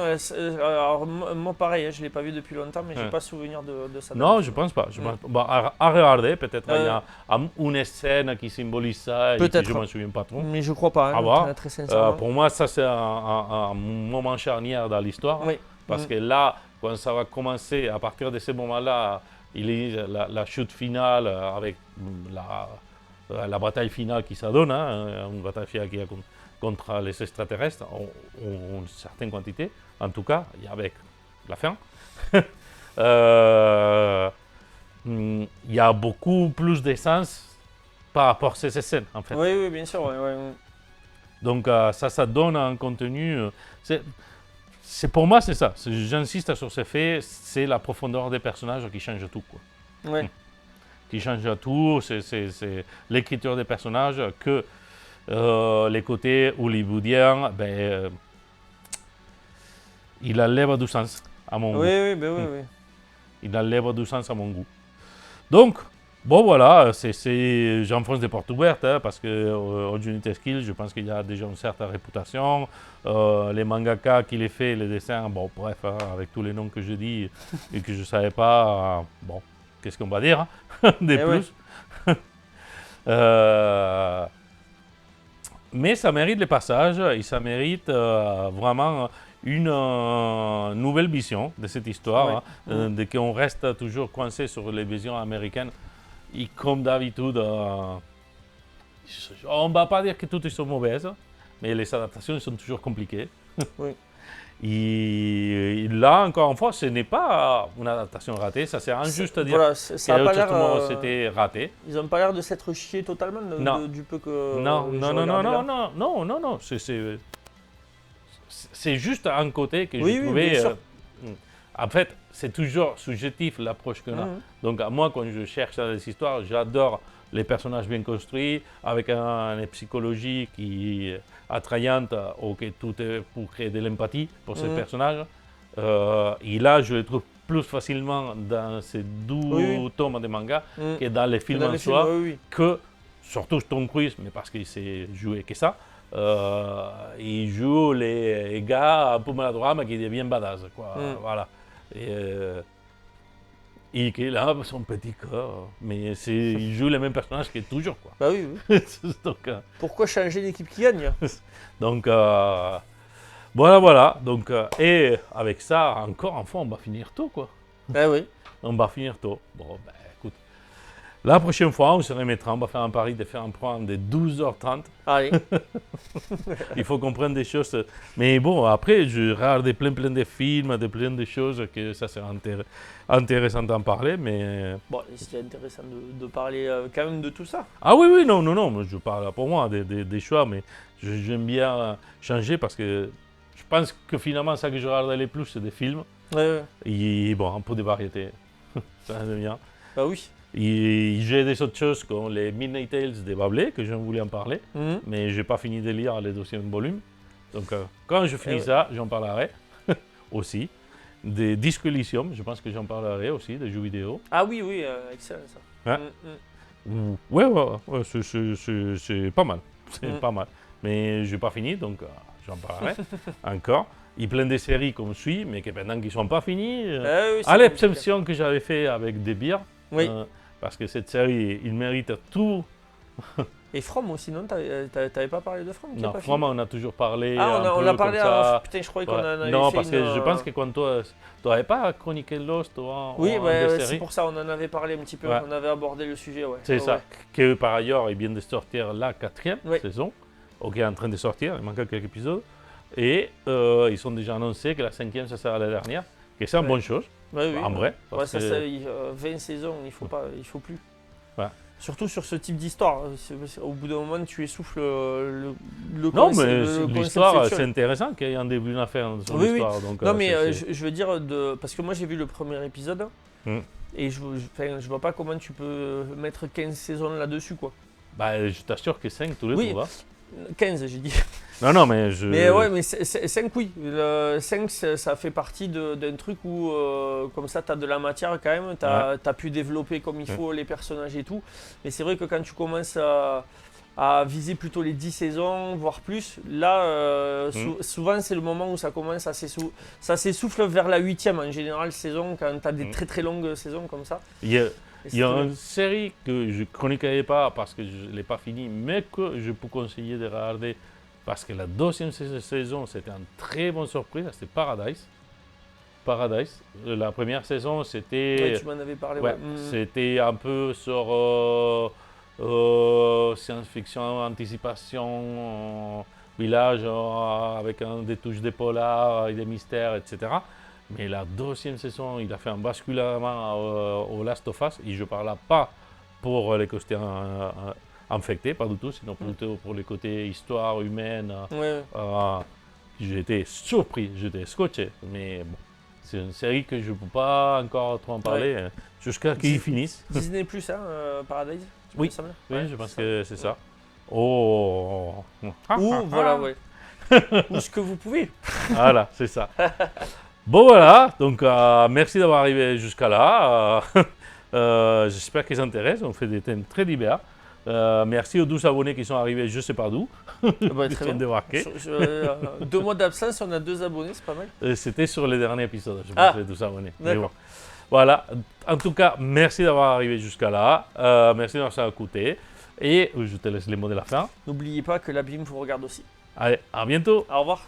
C: alors moi pareil, je l'ai pas vu depuis longtemps, mais j'ai
B: Ouais.
C: pas souvenir de ça.
B: Non, je pense pas. Je pense pas. Bon, à regarder, peut-être il y a une scène qui symbolise ça et que
C: Peut-être.
B: je m'en souviens pas trop.
C: Mais je crois pas,
B: À
C: hein,
B: voir.
C: très sincèrement.
B: Pour moi, ça c'est un moment charnière dans l'histoire.
C: Oui.
B: Parce que là, quand ça va commencer, à partir de ce moment-là, il y a la chute finale avec la bataille finale qui s'adonne, hein, une bataille finale qui est contre les extraterrestres, en une certaine quantité, en tout cas, et avec la fin. Il y a beaucoup plus d'essence par rapport à ces scènes, en fait.
C: Oui, bien sûr. Ouais.
B: Donc ça donne un contenu. Pour moi, c'est ça. J'insiste sur ce fait, c'est la profondeur des personnages qui change tout, quoi.
C: Ouais.
B: Qui change tout, c'est l'écriture des personnages que les côtés hollywoodiens, il enlève du sens à mon goût.
C: Oui.
B: Il enlève du sens à mon goût. Donc, bon voilà, j'enfonce des portes ouvertes, hein, parce que Unity Skill, je pense qu'il y a déjà une certaine réputation. Les mangaka qui les fait, les dessins, bon bref, hein, avec tous les noms que je dis et que je ne savais pas, bon, qu'est-ce qu'on va dire, hein, des plus. Ouais. Mais ça mérite les passages et ça mérite vraiment une nouvelle vision de cette histoire, de qu'on reste toujours coincé sur les visions américaines. Et comme d'habitude, on ne va pas dire que toutes sont mauvaises, mais les adaptations sont toujours compliquées.
C: Oui.
B: Et là, encore une fois, ce n'est pas une adaptation ratée, ça c'est injuste à dire.
C: Voilà, ça a pas l'air.
B: C'était raté.
C: Ils n'ont pas l'air de s'être chiés totalement du peu que.
B: Non. C'est juste un côté que j'ai trouvé.
C: Bien sûr.
B: En fait, c'est toujours subjectif l'approche qu'on a. Donc, moi, quand je cherche des histoires, j'adore les personnages bien construits, avec une psychologie qui est attrayante, ou que tout est pour créer de l'empathie pour ces personnages. Et là, je les trouve plus facilement dans ces 12 tomes de manga que dans les films en soi, que surtout Tom Cruise, mais parce qu'il sait jouer que ça. Il joue les gars un peu maladroits, mais qui deviennent badass, quoi. Voilà. Et qu'il a son petit corps, mais il joue les mêmes personnages que toujours, quoi.
C: Bah oui.
B: Donc,
C: pourquoi changer l'équipe qui gagne?
B: Donc, voilà. Donc, et avec ça, encore une fois, on va finir tôt, quoi.
C: Ah oui.
B: On va finir tôt. Bon, écoute. La prochaine fois, on se remettra, on va faire un pari de faire un programme de 12h30.
C: Allez.
B: Il faut comprendre des choses. Mais bon, après, je regarde plein de films, plein de choses que ça serait intéressant d'en parler. Mais
C: bon, c'est intéressant de parler quand même de tout ça.
B: Ah oui, non, je parle pour moi des choix, mais j'aime bien changer parce que je pense que finalement, ça que je regarde le plus, c'est des films.
C: Ouais.
B: Et bon, un peu de variété. Ça j'aime bien.
C: Bah oui.
B: Et j'ai des autres choses comme les Midnight Tales de Bablé, que je voulais en parler, mais je n'ai pas fini de lire le deuxième volume. Donc quand je finis ça, j'en parlerai aussi. Des Disco Elysium, je pense que j'en parlerai aussi, des jeux vidéo.
C: Ah oui, excellent ça.
B: Ouais, c'est pas mal. C'est pas mal. Mais je n'ai pas fini, donc j'en parlerai encore. Il y a plein de séries comme suit, mais que maintenant qui ne sont pas finies. À l'exception que j'avais fait avec des bières.
C: Oui.
B: Parce que cette série, il mérite tout.
C: Et From aussi, non? T'avais pas parlé de From?
B: Non, From, on a toujours parlé.
C: Ah, on a parlé avant. Putain, je croyais qu'on en avait fait.
B: Non, parce que je pense que quand toi, tu n'avais pas chroniqué Lost
C: oui, c'est pour ça, on en avait parlé un petit peu. On avait abordé le sujet,
B: C'est ça. Que par ailleurs, il vient de sortir la 4e saison. Ok, en train de sortir, il manque quelques épisodes. Et ils sont déjà annoncés que la 5e, ça sera la dernière. Que c'est une bonne chose. En vrai.
C: 20 saisons, il faut plus.
B: Ouais.
C: Surtout sur ce type d'histoire. Au bout d'un moment, tu essouffles le
B: non, mais l'histoire, c'est intéressant qu'il y ait un début d'une affaire sur l'histoire. Donc,
C: non, mais je veux dire, parce que moi j'ai vu le premier épisode et je vois pas comment tu peux mettre 15 saisons là-dessus, quoi.
B: Je t'assure que 5 tous les jours.
C: 15, j'ai dit.
B: Non, mais je.
C: Mais ouais, mais 5, oui. 5, ça fait partie d'un truc où, comme ça, tu as de la matière quand même. Tu as pu développer comme il faut les personnages et tout. Mais c'est vrai que quand tu commences à viser plutôt les 10 saisons, voire plus, là, souvent, c'est le moment où ça commence à s'essouffler. Ça s'essouffle vers la 8e en général saison, quand tu as des très très longues saisons comme ça.
B: Il y a une série que je ne chroniquerai pas parce que je ne l'ai pas finie, mais que je peux conseiller de regarder parce que la deuxième saison, c'était une très bonne surprise, c'était Paradise. Paradise. La première saison, c'était.
C: Oui, tu m'en avais parlé.
B: Ouais, c'était un peu sur science-fiction, anticipation, village avec des touches de polar et des mystères, etc. Mais la deuxième saison, il a fait un basculement au Last of Us. Et je ne parle pas pour les côtés infectés, pas du tout, sinon plutôt pour les côtés histoire humaine. J'étais surpris, j'étais scotché. Mais bon, c'est une série que je ne peux pas encore trop en parler jusqu'à qu'ils finissent.
C: Disney Plus, hein, Paradise.
B: Oui, je pense que c'est ça. Oh.
C: Ou voilà, ouais. Ou ce que vous pouvez.
B: Voilà, c'est ça. Bon voilà, donc merci d'avoir arrivé jusqu'à là. J'espère qu'ils s'intéressent, on fait des thèmes très divers. Merci aux 12 abonnés qui sont arrivés je ne sais pas d'où. Ils sont débarqués.
C: 2 mois d'absence, on a 2 abonnés, c'est pas mal.
B: C'était sur les derniers épisodes, je pense, les 12 abonnés. Mais bon. Voilà, en tout cas, merci d'avoir arrivé jusqu'à là. Merci d'avoir écouté. Et je te laisse les mots de la fin.
C: N'oubliez pas que l'abîme vous regarde aussi.
B: Allez, à bientôt.
C: Au revoir.